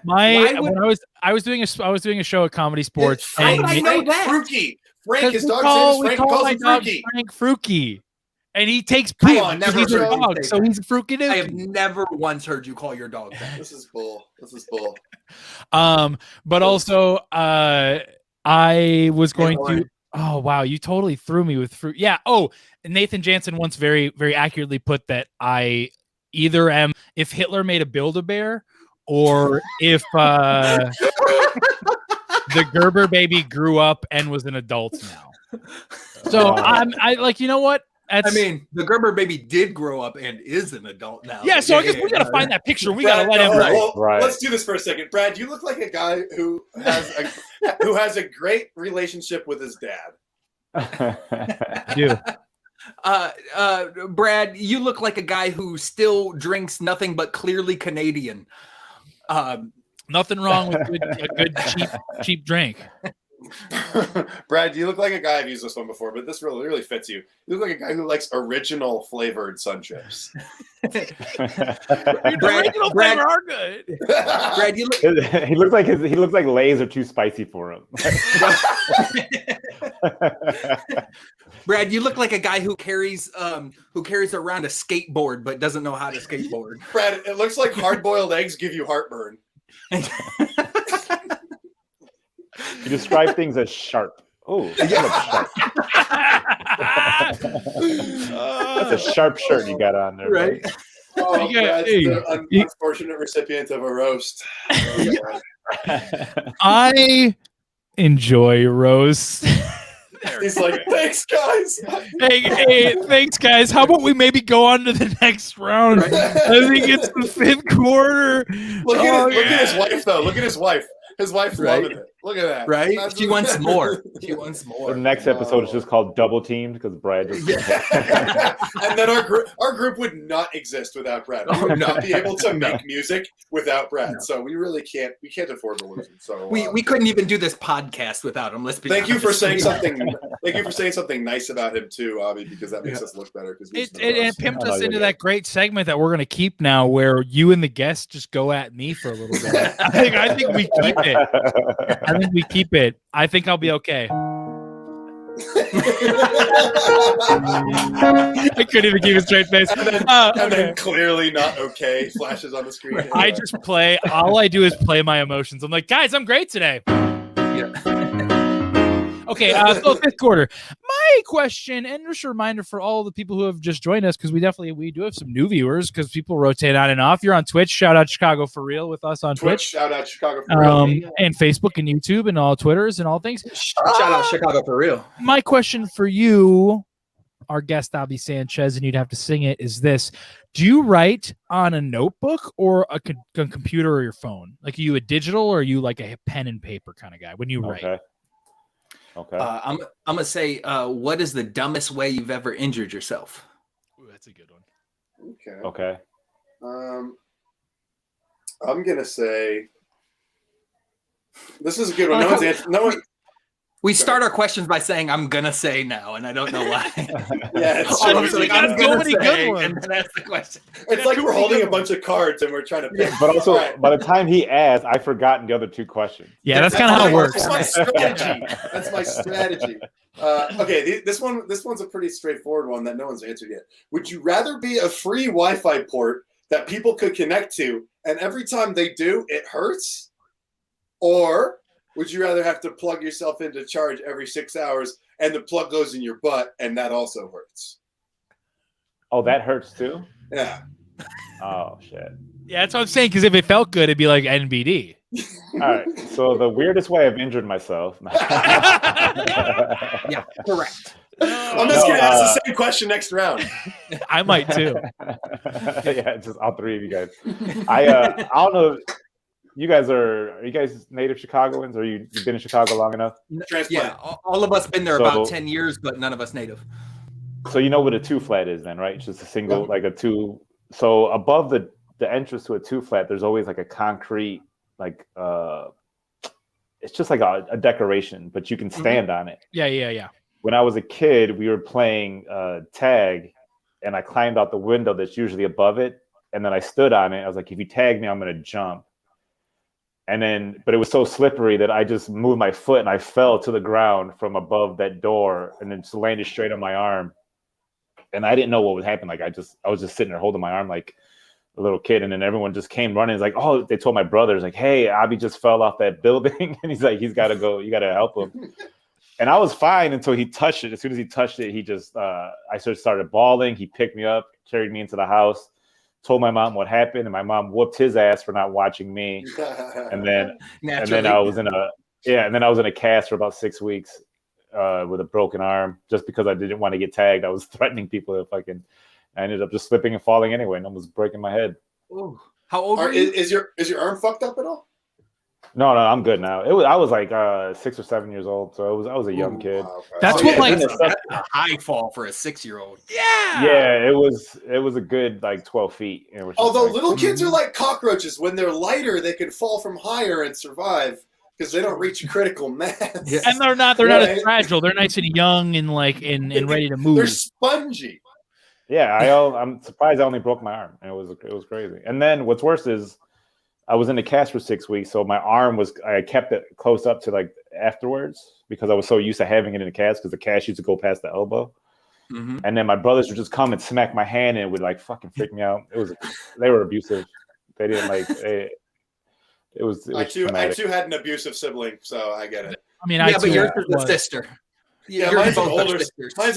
Why would- when I was doing a show at Comedy Sports. Frank, and I know Frank that. Fruki. Frank, his we dog's call- name we is Frank. call Calls my him dog Fruki. Frank Fruki. And he takes Come poop on, because never he's a heard you dog, say so that. he's a Fruki I have Dookie. never once heard you call your dog that. This is bull. This is bull. But also I was going Oren. to oh wow, you totally threw me with fruit. Yeah. Oh, Nathan Jansen once very, very accurately put that I either am if Hitler made a Build-A-Bear or if the Gerber baby grew up and was an adult now. So I like, you know what? I mean, the Gerber baby did grow up and is an adult now. Yeah, so I guess we gotta find that picture. We gotta let him. Right. Let's do this for a second, Brad. You look like a guy who has a great relationship with his dad. Yeah. Brad, you look like a guy who still drinks nothing but clearly Canadian. Nothing wrong with a good cheap drink. Brad, you look like a guy, I've used this one before, but this really fits you. You look like a guy who likes original flavored sun chips. Original flavor are good. Brad, you look. He looks like Lay's are too spicy for him. Brad, you look like a guy who carries around a skateboard but doesn't know how to skateboard. Brad, it looks like hard-boiled eggs give you heartburn. You describe things as sharp. Oh, sharp. That's a sharp shirt you got on there, right? Buddy. Oh, Brad's the unfortunate recipient of a roast. I enjoy roast. He's like, thanks, guys. Hey, thanks, guys. How about we maybe go on to the next round? I think it's the 5th quarter. Look at his wife, though. Look at his wife. His wife's loving it. Look at that. Right? She wants more. She wants more. The next episode is just called Double Teamed because Brad just. And then our group would not exist without Brad. We would not be able to make music without Brad. No. So we really can't. We can't afford to lose him. So we couldn't even do this podcast without him. Let's be. Thank you for saying something. Thank you for saying something nice about him too, Abi, because that makes us look better. Because it pimped us into that great segment that we're going to keep now, where you and the guests just go at me for a little bit. I think we keep it. I think we keep it. I think I'll be okay. I couldn't even keep a straight face. And then clearly not okay flashes on the screen. I just play. All I do is play my emotions. I'm like, guys, I'm great today. Yeah. Okay, so 5th quarter. My question, and just a reminder for all the people who have just joined us, because we do have some new viewers, because people rotate on and off. You're on Twitch. Shout out Chicago for Real with us on Twitch. Shout out Chicago for Real. And Facebook and YouTube and all Twitters and all things. Shout out Chicago for Real. My question for you, our guest Abi Sanchez, and you'd have to sing it, is this: do you write on a notebook or a computer or your phone? Like, are you a digital or are you like a pen and paper kind of guy when you write? Okay. I'm gonna say, what is the dumbest way you've ever injured yourself? Ooh, that's a good one. Okay. I'm gonna say this is a good one. We start our questions by saying, "I'm gonna say now," and I don't know why. Yeah, it's I'm gonna say, and then that's the question. It's like we're holding a bunch of cards and we're trying to pick. But also, by the time he asked, I've forgotten the other 2 questions. Yeah, that's kind of how it works. That's my strategy. That's my strategy. Okay, this one's a pretty straightforward one that no one's answered yet. Would you rather be a free Wi-Fi port that people could connect to, and every time they do, it hurts? Or would you rather have to plug yourself into charge every 6 hours and the plug goes in your butt and that also hurts? Oh, that hurts too? Yeah. Oh, shit. Yeah, that's what I'm saying, because if it felt good, it'd be like NBD. All right. So the weirdest way I've injured myself. Yeah, correct. I'm just going to ask the same question next round. I might too. Yeah, just all 3 of you guys. I don't know. Are you guys native Chicagoans, or you've been in Chicago long enough? Yeah, all of us been there about 10 years, but none of us native. So you know what a 2-flat is then, right? It's just a single, like a 2. So above the entrance to a 2-flat, there's always like a concrete, like it's just like a decoration, but you can stand on it. Yeah. When I was a kid, we were playing tag, and I climbed out the window that's usually above it, and then I stood on it. I was like, if you tag me, I'm going to jump. And then, but it was so slippery that I just moved my foot and I fell to the ground from above that door and then just landed straight on my arm. And I didn't know what would happen. Like I was just sitting there holding my arm like a little kid. And then everyone just came running. It's like, oh, they told my brothers like, hey, Abi just fell off that building. And he's like, he's got to go. You got to help him. And I was fine until he touched it. As soon as he touched it, he just, I started bawling. He picked me up, carried me into the house. Told my mom what happened, and my mom whooped his ass for not watching me. And then I was in a cast for about 6 weeks. with a broken arm just because I didn't want to get tagged. I was threatening people if I ended up just slipping and falling anyway, and almost breaking my head. Ooh. How old are you? Is your arm fucked up at all? No, I'm good now. I was like 6 or 7 years old, so I was a young kid. Wow, okay. That's what like That's a high fall for a 6-year-old. Yeah, it was a good like 12 feet. It was just Although like, little kids are like cockroaches. When they're lighter, they can fall from higher and survive because they don't reach critical mass. and they're not as fragile. They're nice and young and like and ready to move. They're spongy. Yeah, I'm surprised I only broke my arm. It was crazy. And then what's worse is I was in the cast for 6 weeks, so my arm I kept it close up to like afterwards because I was so used to having it in the cast because the cast used to go past the elbow. Mm-hmm. And then my brothers would just come and smack my hand and it would like fucking freak me out. They were abusive. They didn't like it. It was I too had an abusive sibling, so I get it. I mean, but yours is a sister. Yeah, mine's an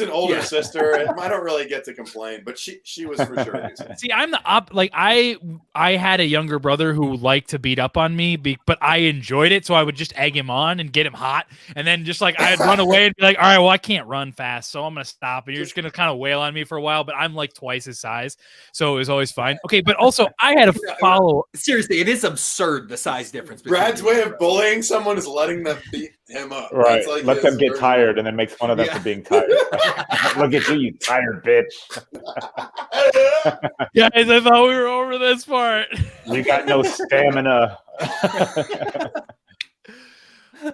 older sister. I don't really get to complain, but she was for sure abusive. See, I'm the like I had a younger brother who liked to beat up on me, but I enjoyed it, so I would just egg him on and get him hot, and then just like I'd run away and be like, all right, well I can't run fast, so I'm gonna stop, and you're just gonna kind of wail on me for a while, but I'm like twice his size, so it was always fine. Okay, but also I had to follow. Seriously, it is absurd the size difference. Brad's way of bullying someone is letting them beat him up. Right, Like let them get tired and then makes fun of them for being tired. Look at you tired bitch. Guys, I thought we were over this part. You got no stamina.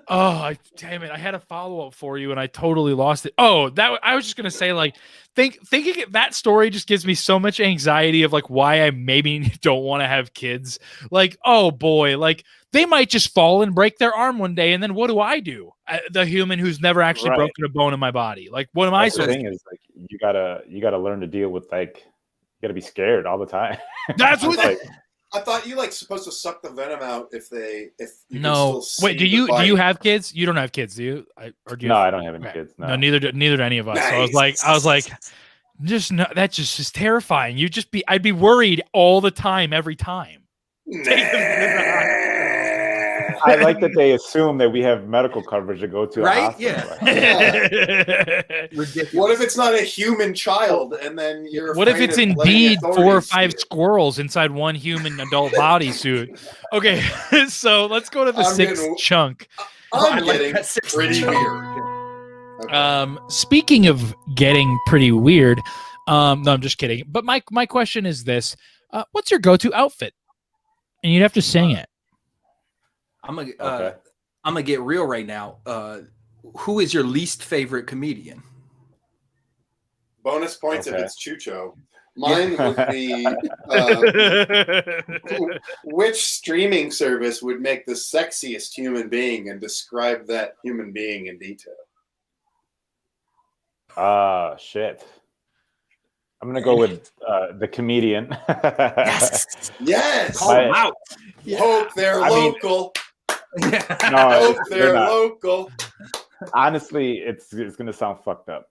Oh, damn it! I had a follow up for you, and I totally lost it. Oh, that I was just gonna say, like, thinking that story just gives me so much anxiety of like why I maybe don't want to have kids. Like, oh boy, like they might just fall and break their arm one day, and then what do? The human who's never actually broken a bone in my body. Like, what am I supposed to do? Is like you gotta learn to deal with like you gotta be scared all the time. That's what. I thought you like supposed to suck the venom out if you no. Wait, do you have kids? You don't have kids, do you? No, I don't have any kids. No, neither do any of us. Nice. So I was like, just no, that's just terrifying. I'd be worried all the time, every time. I like that they assume that we have medical coverage to go to. Right? Yeah. What if it's not a human child, and then you're? What if it's indeed 4 or 5 squirrels inside one human adult bodysuit? Okay, so let's go to the sixth chunk. I'm getting pretty weird. Okay. Speaking of getting pretty weird, no, I'm just kidding. But my question is this: what's your go-to outfit? And you'd have to sing it. I'm gonna get real right now. Who is your least favorite comedian? Bonus points if it's Chucho. Mine would be which streaming service would make the sexiest human being and describe that human being in detail? Shit. I'm gonna go with the comedian. Yes. Call them out. Hope they're local. No, hope they're local. Honestly, it's gonna sound fucked up.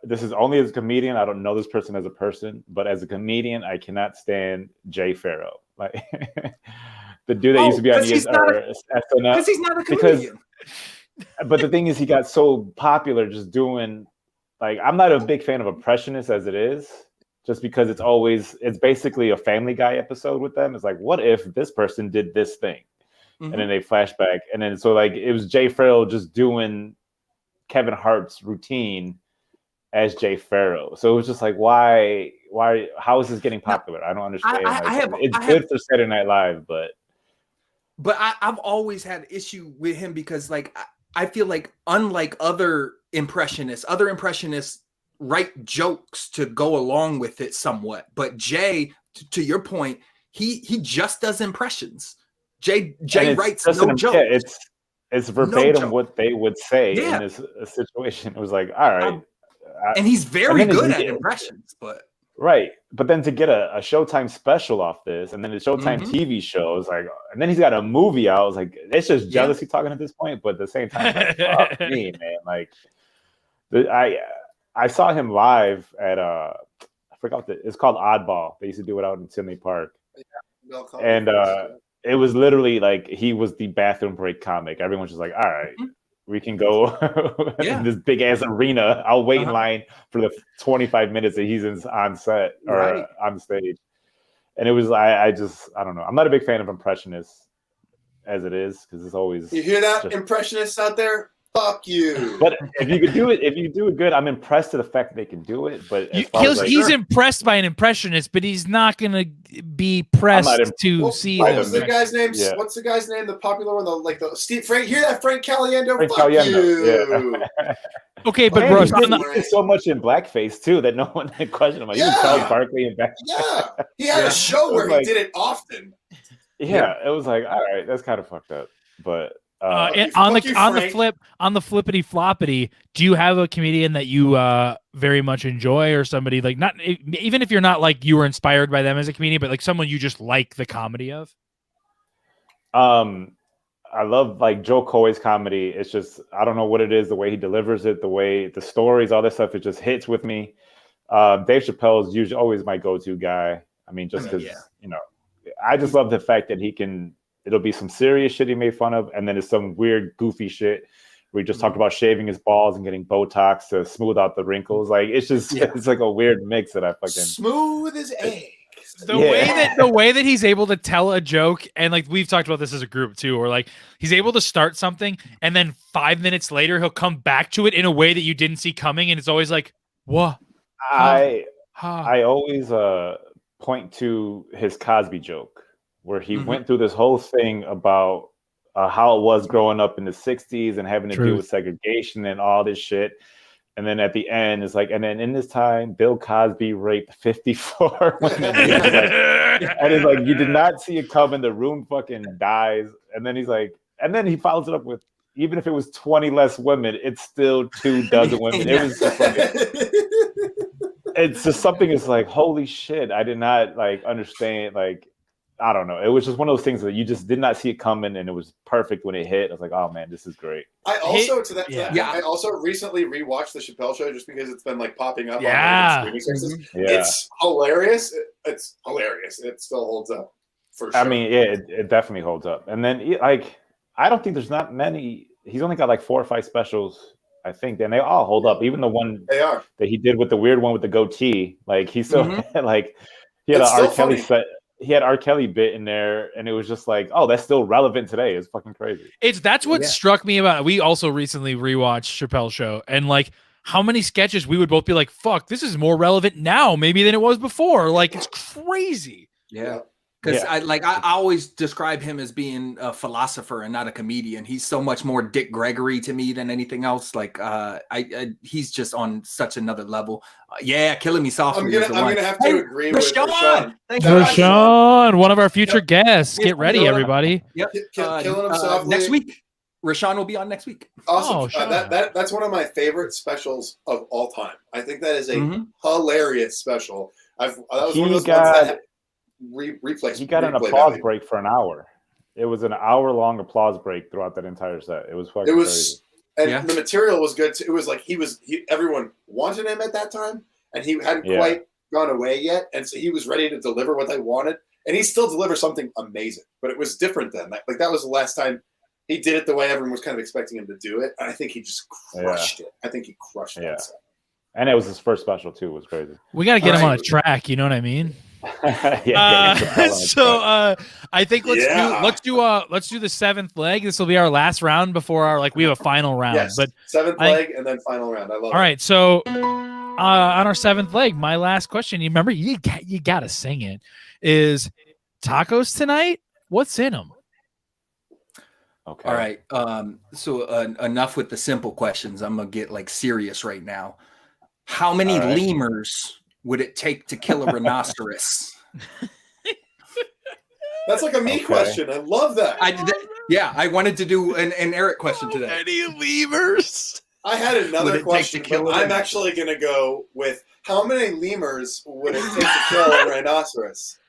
This is only as a comedian. I don't know this person as a person, but as a comedian, I cannot stand Jay Pharoah. Like the dude that used to be on SNL. Because he's not a comedian. But the thing is, he got so popular just doing. Like, I'm not a big fan of impressionists as it is, just because it's basically a Family Guy episode with them. It's like, what if this person did this thing? Mm-hmm. And then they flash back. And then so like it was Jay Pharoah just doing Kevin Hart's routine as Jay Pharoah. So it was just like, why, how is this getting popular? I don't understand. It's good for Saturday Night Live, but I've always had issue with him because like I feel like unlike other impressionists write jokes to go along with it somewhat. But Jay, to your point, he just does impressions. Jay writes no jokes. Yeah, it's verbatim what they would say in this situation. It was like, all right. And he's very good at impressions, but right. But then to get a Showtime special off this, and then the Showtime TV show is like, and then he's got a movie out. I was like, it's just jealousy talking at this point. But at the same time, like, fuck me, man. Like, I saw him live at I forgot it's called Oddball. They used to do it out in Tinley Park, and it was literally like he was the bathroom break comic. Everyone's just like, all right. we can go in this big ass arena. I'll wait in line for the 25 minutes that he's on set or on stage. And it was, I don't know. I'm not a big fan of impressionists as it is because it's always. You hear that, impressionists out there? Fuck you. But if you could do it, good, I'm impressed to the fact that they can do it. But he's impressed by an impressionist, but he's not gonna be pressed to see them. What's the guy's name? Yeah. What's the guy's name? The popular one, the Steve Frank. Hear that, Frank Caliendo? Frank Fuck Caliendo. you. Yeah. Okay, but bro, he's so much in blackface too that no one had questioned him. Even Charles Barkley in blackface. Yeah, he had a show where he did it often. Yeah, it was like, all right, that's kind of fucked up, but. On the flippity floppity, do you have a comedian that you very much enjoy, or somebody like not even if you're not like you were inspired by them as a comedian, but like someone you just like the comedy of? I love like Joe Coy's comedy. It's just I don't know what it is, the way he delivers it, the way the stories, all that stuff, it just hits with me. Dave Chappelle is usually always my go-to guy. I mean, just because I just love the fact that he can. It'll be some serious shit he made fun of, and then it's some weird, goofy shit where he just talked about shaving his balls and getting Botox to smooth out the wrinkles. Like it's just, it's like a weird mix that I fucking smooth as eggs. The way that he's able to tell a joke, and like we've talked about this as a group too, or like he's able to start something, and then 5 minutes later he'll come back to it in a way that you didn't see coming, and it's always like, what? I always point to his Cosby joke, where he went through this whole thing about how it was growing up in the 60s and having to deal with segregation and all this shit. And then at the end, it's like, and then in this time, Bill Cosby raped 54 women. And it's like, you did not see it coming. The room fucking dies. And then he's like, and then he follows it up with, even if it was 20 less women, it's still 24 women. It was just like, it's just something that's like, holy shit. I did not like understand, like, I don't know. It was just one of those things that you just did not see it coming, and it was perfect when it hit. I was like, "Oh man, this is great." I also I also recently rewatched the Chappelle Show just because it's been like popping up on streaming services. It's hilarious. It's hilarious. It still holds up for sure. I mean, yeah, it definitely holds up. And then like, I don't think there's not many. He's only got like 4 or 5 specials, I think, and they all hold up. Even the one that he did with the weird one with the goatee, like he still had, like he had an R. Kelly set. He had R. Kelly bit in there, and it was just like, oh, that's still relevant today. It's fucking crazy. That's what struck me about it. We also recently rewatched Chappelle's Show, and like how many sketches we would both be like, fuck, this is more relevant now maybe than it was before. Like it's crazy. Yeah. Because I always describe him as being a philosopher and not a comedian. He's so much more Dick Gregory to me than anything else. Like he's just on such another level. Killing Me Softly. I'm gonna have to agree with Rashawn. Rashawn, one of our future guests. Get ready, everybody. Yep. Killing Him Softly. Next week. Rashawn will be on next week. Awesome. That's one of my favorite specials of all time. I think that is a hilarious special. That was one of those ones that replays. He got an applause break for an hour. It was an hour-long applause break throughout that entire set. It was fucking crazy. And the material was good too. It was like everyone wanted him at that time, and he hadn't quite gone away yet, and so he was ready to deliver what they wanted, and he still delivered something amazing. But it was different then. Like that was the last time he did it the way everyone was kind of expecting him to do it, and I think he just crushed it. I think he crushed it. And it was his first special too. It was crazy. We got to get him on a track. You know what I mean? I think let's do the 7th leg. This will be our last round before we have a final round. Yes, but 7th leg and then final round. I love it. All right, so on our 7th leg, my last question. You remember you gotta sing it. Is tacos tonight? What's in them? Okay. All right. So enough with the simple questions. I'm gonna get like serious right now. How many lemurs would it take to kill a rhinoceros? That's like a me question. I love that. I wanted to do an Eric question today. Any lemurs? I had another question, but I'm actually going to go with how many lemurs would it take to kill a rhinoceros?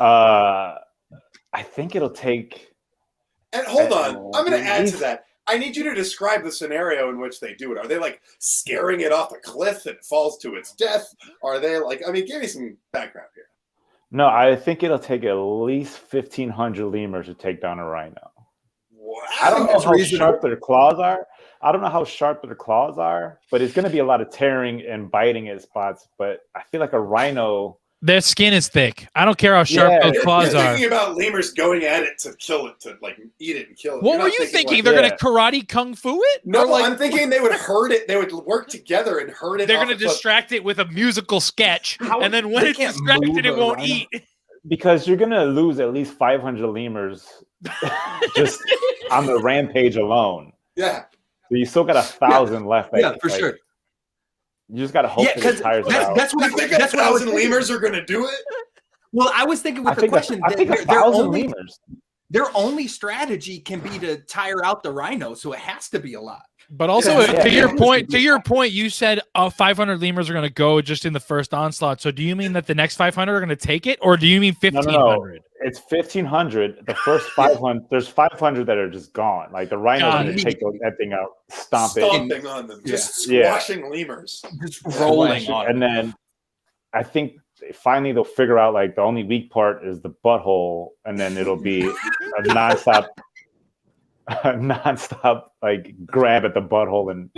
I think it'll take. And hold on, I'm going to add to that. I need you to describe the scenario in which they do it. Are they like scaring it off a cliff and it falls to its death? Are they like, I mean, give me some background here. No, I think it'll take at least 1,500 lemurs to take down a rhino. I don't know it's how reasonable. sharp their claws are. I don't know how sharp their claws are, but it's going to be a lot of tearing and biting at spots. But I feel like a rhino. Their skin is thick. I don't care how sharp those claws You're are. thinking about lemurs going at it to kill it, to like eat it and kill it. What You're were not you thinking? like, They're going to karate kung fu it? No, Or like, I'm thinking they would hurt it. They would work together and hurt it. they're off going to the cliff. distract it with a musical sketch, and then when they it's can't distracted, move it a won't rhino? eat. Because you're going to lose at least 500 lemurs just on the rampage alone. Yeah. So you still got 1,000 left. Yeah, for sure. You just got to hope that it tires out. That's what You think that's what I was 1,000 thinking. lemurs are going to do it? Well, I was thinking with the question, I think 1,000 lemurs. Their only strategy can be to tire out the rhino, so it has to be a lot. But also, to your point, you said 500 lemurs are going to go just in the first onslaught. So do you mean that the next 500 are going to take it, or do you mean 1,500? No. It's 1,500. The first 500, there's 500 that are just gone. Like the rhino's going to take that thing out, Stomping on them, just squashing lemurs, just rolling on. And then I think finally they'll figure out like the only weak part is the butthole, and then it'll be a nonstop like grab at the butthole and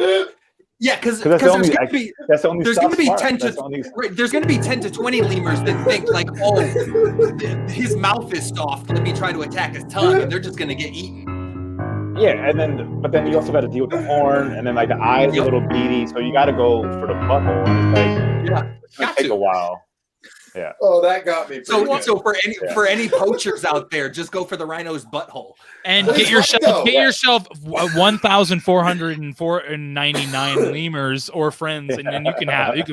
because that's the only there's going to be part. 10 to there's going to be 10 to 20 lemurs that think like, oh, his mouth is soft, let me try to attack his tongue, and they're just going to get eaten. Yeah, but then you also got to deal with the horn, and then like the eyes are a little beady, so you got to go for the butthole, and it's gonna take a while. Yeah. Oh, that got me. So for any poachers out there, just go for the rhino's butthole and get yourself 1,499 lemurs or friends, and then you can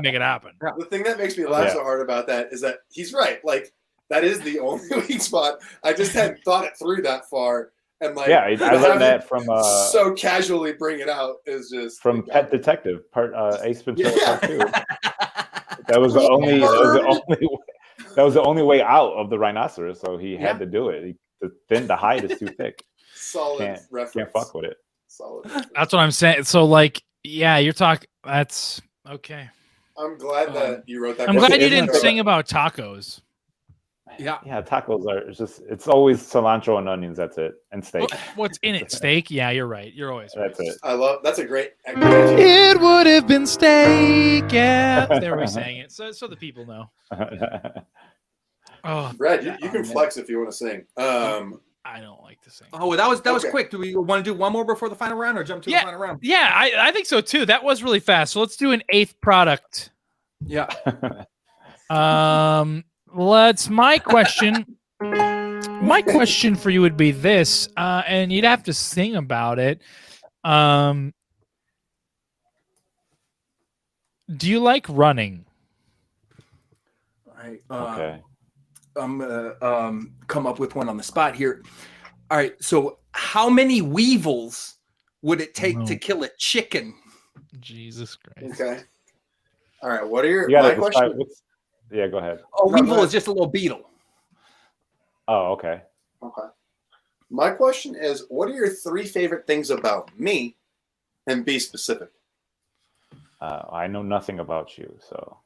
make it happen. The thing that makes me laugh so hard about that is that he's right. Like that is the only weak spot. I just hadn't thought it through that far, and like I learned that from so casually bring it out is just from Pet Detective Part Ace Ventura Part 2. That was the only way out of the rhinoceros, so he had to do it. The hide is too thick. Solid reference. Can't fuck with it. Solid. That's what I'm saying. So like, yeah, you're talking. That's okay. I'm glad that you wrote that. I'm glad you didn't sing about tacos. Yeah, tacos are it's always cilantro and onions. That's it, and steak. What's in it? Steak? Yeah, you're right. You're always right. That's it. That's a great. It would have been steak. Yeah, there we sang it. So the people know. Oh, Brad, you can flex if you want to sing. I don't like to sing. Oh, that was quick. Do we want to do one more before the final round, or jump to the final round? Yeah, I think so too. That was really fast. So let's do an 8th product. Yeah. My question for you would be this, and you'd have to sing about it. Do you like running? Okay. I'm gonna come up with one on the spot here. All right. So, how many weevils would it take to kill a chicken? Jesus Christ. Okay. All right. What are your my question? Yeah, go ahead. A weevil is just a little beetle. Oh, okay. Okay. My question is, what are your 3 favorite things about me? And be specific. I know nothing about you, so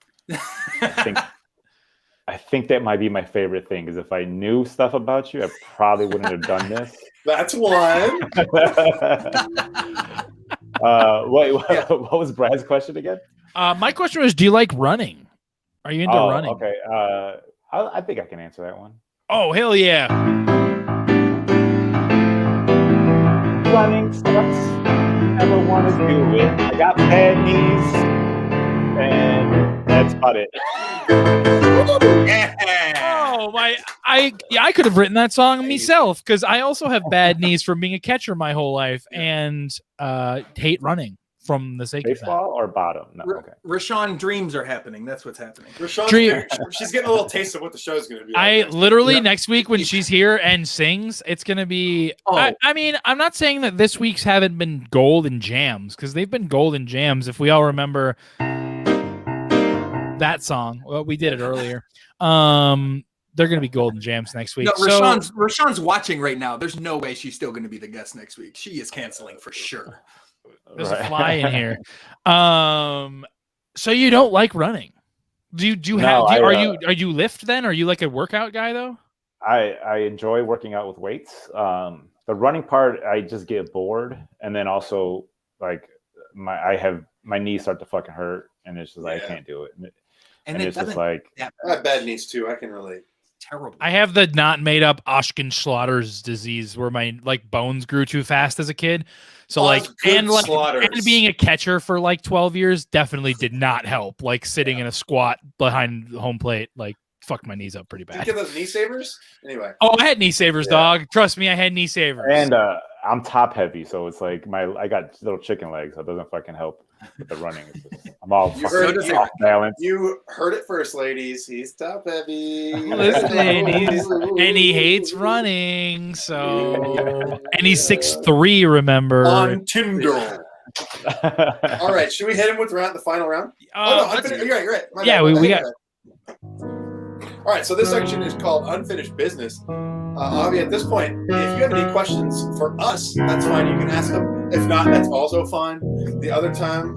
I think that might be my favorite thing. Because if I knew stuff about you, I probably wouldn't have done this. That's one. What was Brad's question again? My question was, do you like running? Are you into running? Okay. I think I can answer that one. Oh, hell yeah. Running sucks. Never want to do it. I got bad knees. And that's about it. Oh, I could have written that song myself because I also have bad knees from being a catcher my whole life and hate running. From the sake of baseball or bottom? No, okay. Rashawn dreams are happening. That's what's happening. She's getting a little taste of what the show's going to be. Next week when she's here and sings, it's going to be. I mean, I'm not saying that this week's haven't been golden jams because they've been golden jams. If we all remember that song, well, we did it earlier. They're going to be golden jams next week. No, Rashawn's watching right now. There's no way she's still going to be the guest next week. She is canceling for sure. There's a fly in here. So you don't like running? Are you lift then? Are you like a workout guy though? I enjoy working out with weights. the running part, I just get bored, and then also like my knees start to fucking hurt, and it's just like I can't do it, and it's just like I have bad knees too. I can relate. Terrible. I have the not made up Oshkin-Schlotter's disease where my like bones grew too fast as a kid. So and being a catcher for like 12 years definitely did not help. Like sitting in a squat behind the home plate, like fucked my knees up pretty bad. Did you get those knee savers? Anyway. Oh, I had knee savers, dog. Trust me, I had knee savers. And I'm top heavy, so it's like I got little chicken legs, so it doesn't fucking help with the running. I'm all fucking off balance. You heard it first, ladies. He's top heavy. Listen, and he hates running. So, and he's 6'3", remember? On Tinder. All right, should we hit him with the final round? You're right. We got. All right, so this section is called Unfinished Business. Avi, at this point, if you have any questions for us, that's fine. You can ask them. If not, that's also fine. The other thing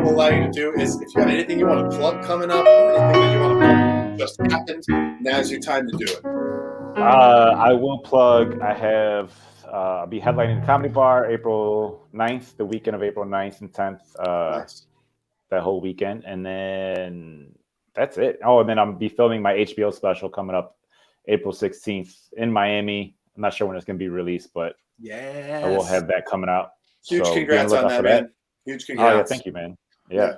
we'll allow you to do is if you have anything you want to plug coming up, or anything that you want to just happened, now's your time to do it. I will plug. I have I'll be headlining the Comedy Bar April 9th, the weekend of April 9th and 10th. Nice. That whole weekend, and then that's it. Oh, and then I'll be filming my HBO special coming up April 16th in Miami. I'm not sure when it's going to be released, but I will have that coming out. Huge congrats on that, man. Huge congrats. Oh, yeah, thank you, man. Yeah.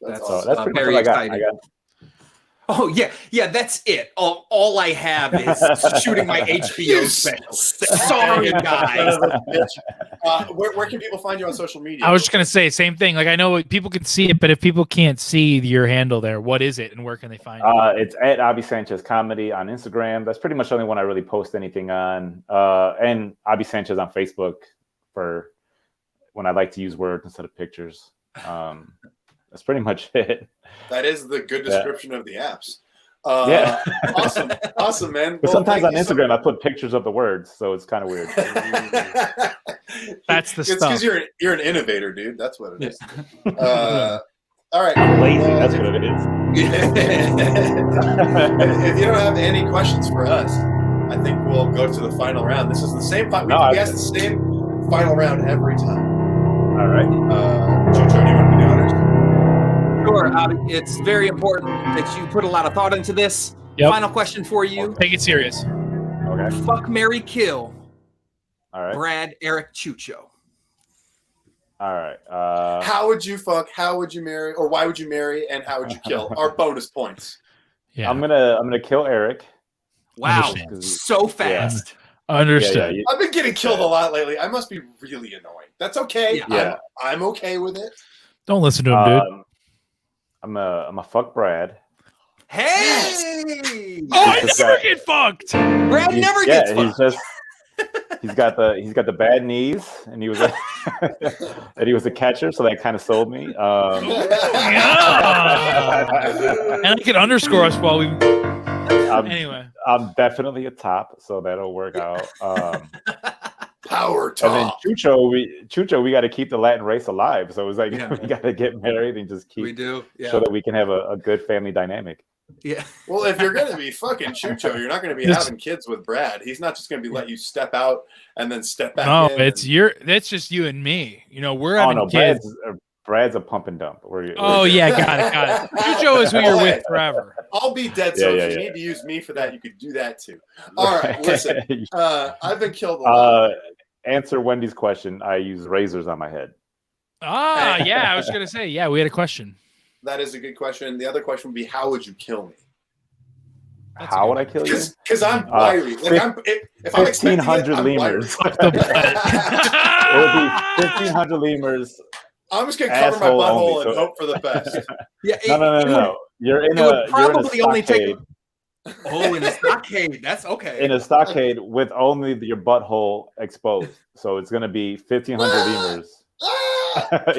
That's awesome. That's pretty very much exciting. I got. Oh, yeah, that's it. All I have is shooting my HBO special. Sorry, guys. Where can people find you on social media? I was just going to say, same thing. Like, I know people can see it, but if people can't see your handle there, what is it and where can they find it? It's at Abi Sanchez Comedy on Instagram. That's pretty much the only one I really post anything on. And Abi Sanchez on Facebook for when I like to use words instead of pictures. That's pretty much it. That is the good description of the apps. Yeah. Awesome, man. But sometimes on Instagram, I put pictures of the words, so it's kind of weird. That's the stuff. It's because you're an innovator, dude. That's what it is. All right. I'm lazy. That's what it is. If you don't have any questions for us, I think we'll go to the final round. This is the same. We ask the same final round every time. All right. Chucho, do you want to do the honors? Sure. It's very important that you put a lot of thought into this. Yep. Final question for you. Take it serious. Okay. Fuck, marry, kill. All right. Brad, Eric, Chucho. All right. How would you fuck? How would you marry? Or why would you marry? And how would you kill? Our bonus points. Yeah. I'm gonna kill Eric. Wow. So fast. Yeah. Understood. Yeah. I've been getting killed a lot lately. I must be really annoying. That's okay. Yeah. I'm okay with it. Don't listen to him, dude. I'm a fuck Brad. Hey! Oh, I never get fucked. Brad never gets fucked. He's got the bad knees, and he was and he was a catcher, so that kind of sold me. And I can underscore us while we. Anyway, I'm definitely a top, so that'll work out. Power top. And then Chucho, we got to keep the Latin race alive. So it was like we got to get married and just keep so that we can have a good family dynamic. Yeah. Well, if you're going to be fucking Chucho, you're not going to be having kids with Brad. He's not just going to be let you step out and then step back in. No, that's just you and me. You know, we're having kids. Brad's a pump and dump. Got it. Chucho is who you're with forever. I'll be dead. So if you need to use me for that, you could do that too. All right, listen. I've been killed a lot. Answer Wendy's question. I use razors on my head. I was gonna say, we had a question. That is a good question. The other question would be, how would you kill me? How would I kill you? Because I'm wiry. If I'm 1,500 lemurs. It would be 1,500 lemurs. I'm just gonna cover my butthole and hope for the best. No. You're in a stockade. In a stockade. That's okay. In a stockade with only your butthole exposed. So it's gonna be 1,500 lemurs.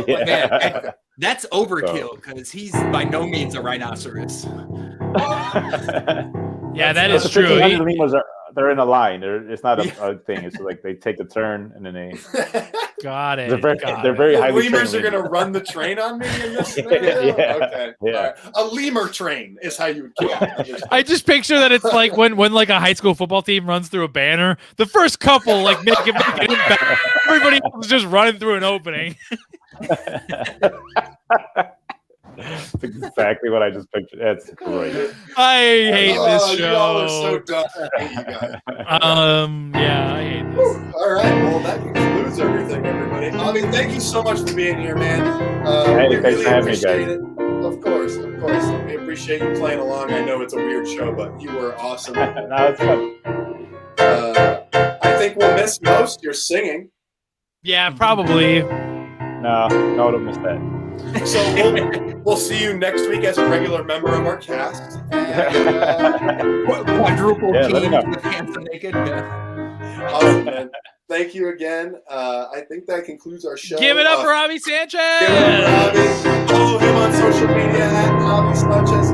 Man, that's overkill because he's by no means a rhinoceros. Yeah, that But is the true. 1500 lemurs they're in a line. It's not a thing. It's like they take a turn and then they. Got it. They're very highly Lemurs are trained. going to run the train on me in this scenario? Yeah. Okay. Yeah. All right. A lemur train is how you would kill it. I just picture that it's like when like a high school football team runs through a banner, the first couple like make it impact. Everybody else is just running through an opening. That's exactly what I just pictured. That's great. I hate this show. Y'all are so dumb. I hate you guys. Yeah, I hate this. All right. Well, that concludes everything, everybody. Abi, thank you so much for being here, man. Hey, We thanks really for having me, appreciate guys. it. Of course. We appreciate you playing along. I know it's a weird show, but you were awesome. No, it's fun. I think we'll miss most your singing. Yeah, probably. No, don't miss that. So we'll see you next week as a regular member of our cast. Quadruple Yeah, let me team know. with handsome naked. Yeah. Awesome, man. Thank you again. I think that concludes our show. Give it up for Abi Sanchez. Give it up for Abi. Follow him on social media at Abi Sanchez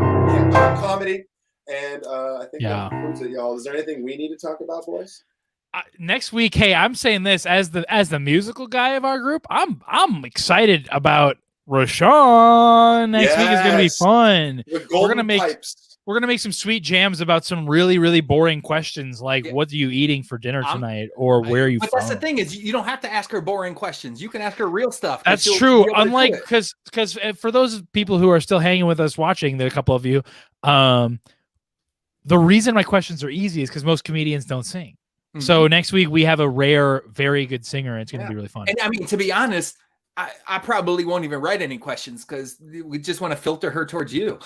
Comedy. And I think that concludes it, y'all. Is there anything we need to talk about, boys? Next week, hey, I'm saying this as the musical guy of our group. I'm excited about Rashawn. Next week is gonna be fun. We're gonna make some sweet jams about some really, really boring questions like what are you eating for dinner tonight or where are you But from? that's the thing is you don't have to ask her boring questions. You can ask her real stuff. That's true. Unlike because for those people who are still hanging with us watching, a couple of you, the reason my questions are easy is because most comedians don't sing. Mm-hmm. So next week we have a rare, very good singer. And it's going to be really fun. And I mean, to be honest, I probably won't even write any questions because we just want to filter her towards you.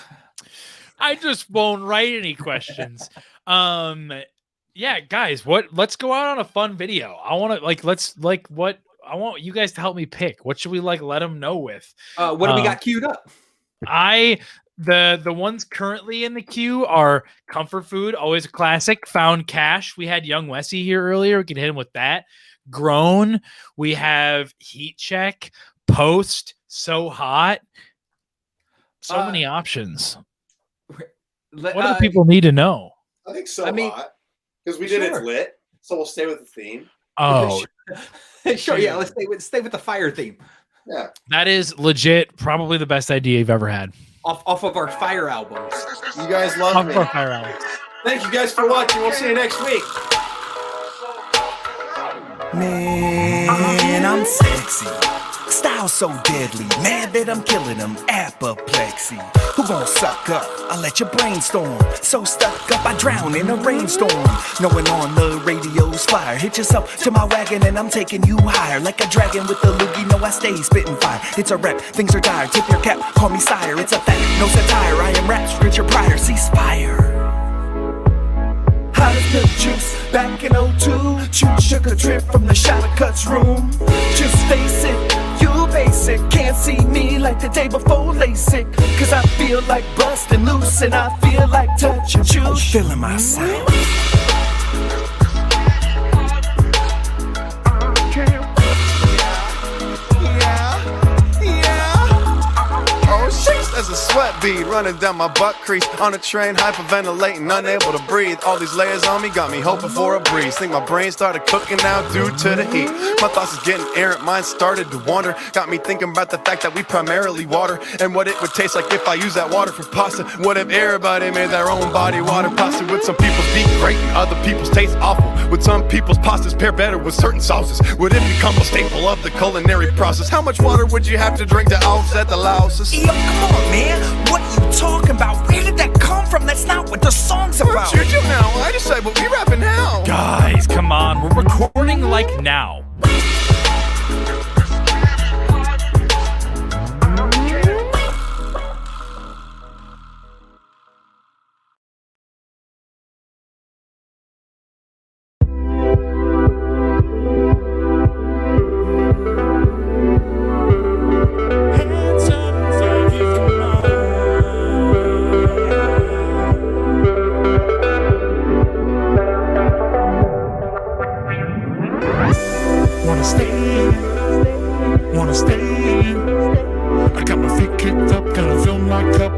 I just won't write any questions. Yeah, guys, let's go out on a fun video. I want to I want you guys to help me pick. What should we let them know with? What do we got queued up? The ones currently in the queue are comfort food, always a classic. Found cash. We had Young Wessie here earlier. We could hit him with that. Grown. We have heat check. Post. So hot. So many options. What do people need to know? I think hot because we did It's Lit, so we'll stay with the theme. Oh, sure. Yeah, let's stay with the fire theme. Yeah, that is legit. Probably the best idea you've ever had. Off of our fire albums. You guys love me. Off our fire albums. Thank you guys for watching. We'll see you next week. Man, I'm sexy. Style so deadly. Mad that I'm killing them. Apoplexy. Who gon' suck up? I let your brainstorm. So stuck up, I drown in a rainstorm. Knowing on the radio's fire. Hitch yourself to my wagon and I'm taking you higher. Like a dragon with the loogie. No, I stay spitting fire. It's a rep. Things are dire. Tip your cap. Call me sire. It's a fact. No satire. I am raps. Richard Pryor. Ceasefire. Hot as milk juice, back in 02. Chucho a trip from the shortcuts room. Just face it, you basic. Can't see me like the day before LASIK. Cause I feel like busting loose and I feel like touching you. I'm feeling myself. There's a sweat bead running down my butt crease. On a train, hyperventilating, unable to breathe. All these layers on me got me hoping for a breeze. Think my brain started cooking now due to the heat. My thoughts is getting errant, mine started to wander. Got me thinking about the fact that we primarily water. And what it would taste like if I use that water for pasta. What if everybody made their own body water pasta? Would some people's be great and other people's taste awful? Would some people's pastas pair better with certain sauces? Would it become a staple of the culinary process? How much water would you have to drink to offset the louses? Yo, come on, man. What are you talking about? Where did that come from? That's not what the song's about. Chucho now. I just said, but we rapping now. Guys, come on. We're recording like now.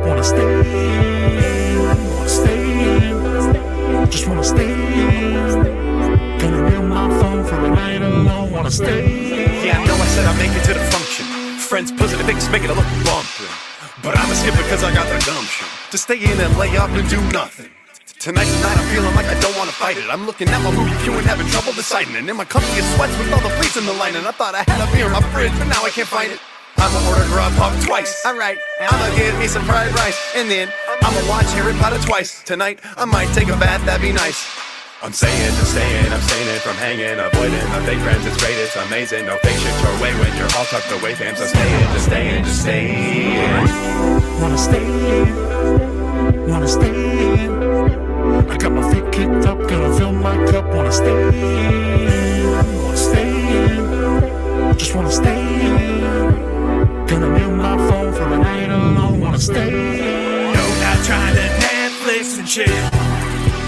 Wanna stay wanna stay. Yeah, I know I said I'd make it to the function. Friends pussy the biggest, making it look bumping. But I'ma skip it cause I got the gumption to stay in and lay up and do nothing. Tonight's the night I'm feeling like I don't wanna fight it. I'm looking at my movie queue and having trouble deciding. And in my company of sweats with all the police in the line. And I thought I had a beer in my fridge, but now I can't find it. I'ma order Grubhub twice. Alright, I'ma get me some fried rice. And then I'ma watch Harry Potter twice. Tonight I might take a bath, that'd be nice. I'm staying, abstaining from hanging, avoiding the fake friends, it's great, it's amazing. No fake shit your way when you're all tucked away, fam. So staying. Wanna stay. I got my feet kicked up, gonna fill my cup. Wanna stay. Just wanna stay. Gonna mute my phone for a night alone. Wanna stay. No, not trying to Netflix and chill.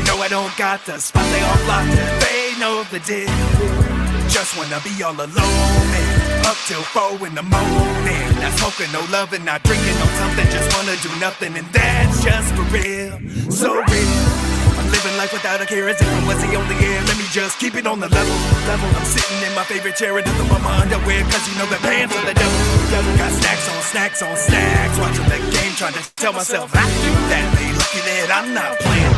No, I don't got the spot, they all blocked it, they know the deal. Just wanna be all alone and up till 4 in the morning. Not smoking, no loving, not drinking, no something. Just wanna do nothing and that's just for real. So real. I'm living life without a care as if I was the only air. Let me just keep it on the level. I'm sitting in my favorite chair and nothing but my underwear. Cause you know the pants are the devil. Got snacks on snacks. Watching the game, trying to tell myself I do that. They lucky that I'm not playing.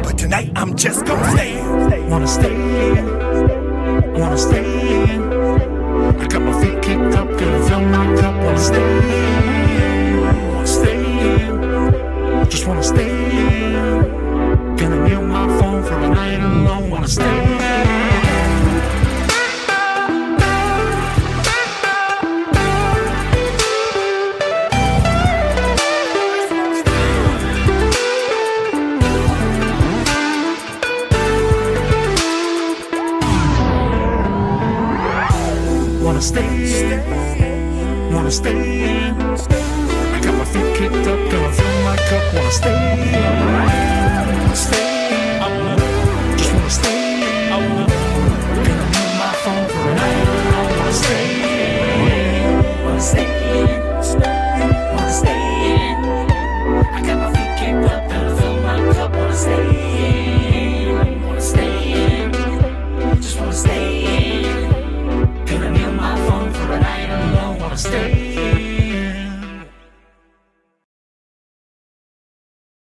But tonight I'm just gonna stay. Wanna stay. I got my feet kicked up, gonna fill my cup. Wanna stay. Just wanna stay. Gonna mute my phone for a night alone. Wanna stay. Wanna stay. I got my feet kicked up, gonna fill my cup. Wanna stay.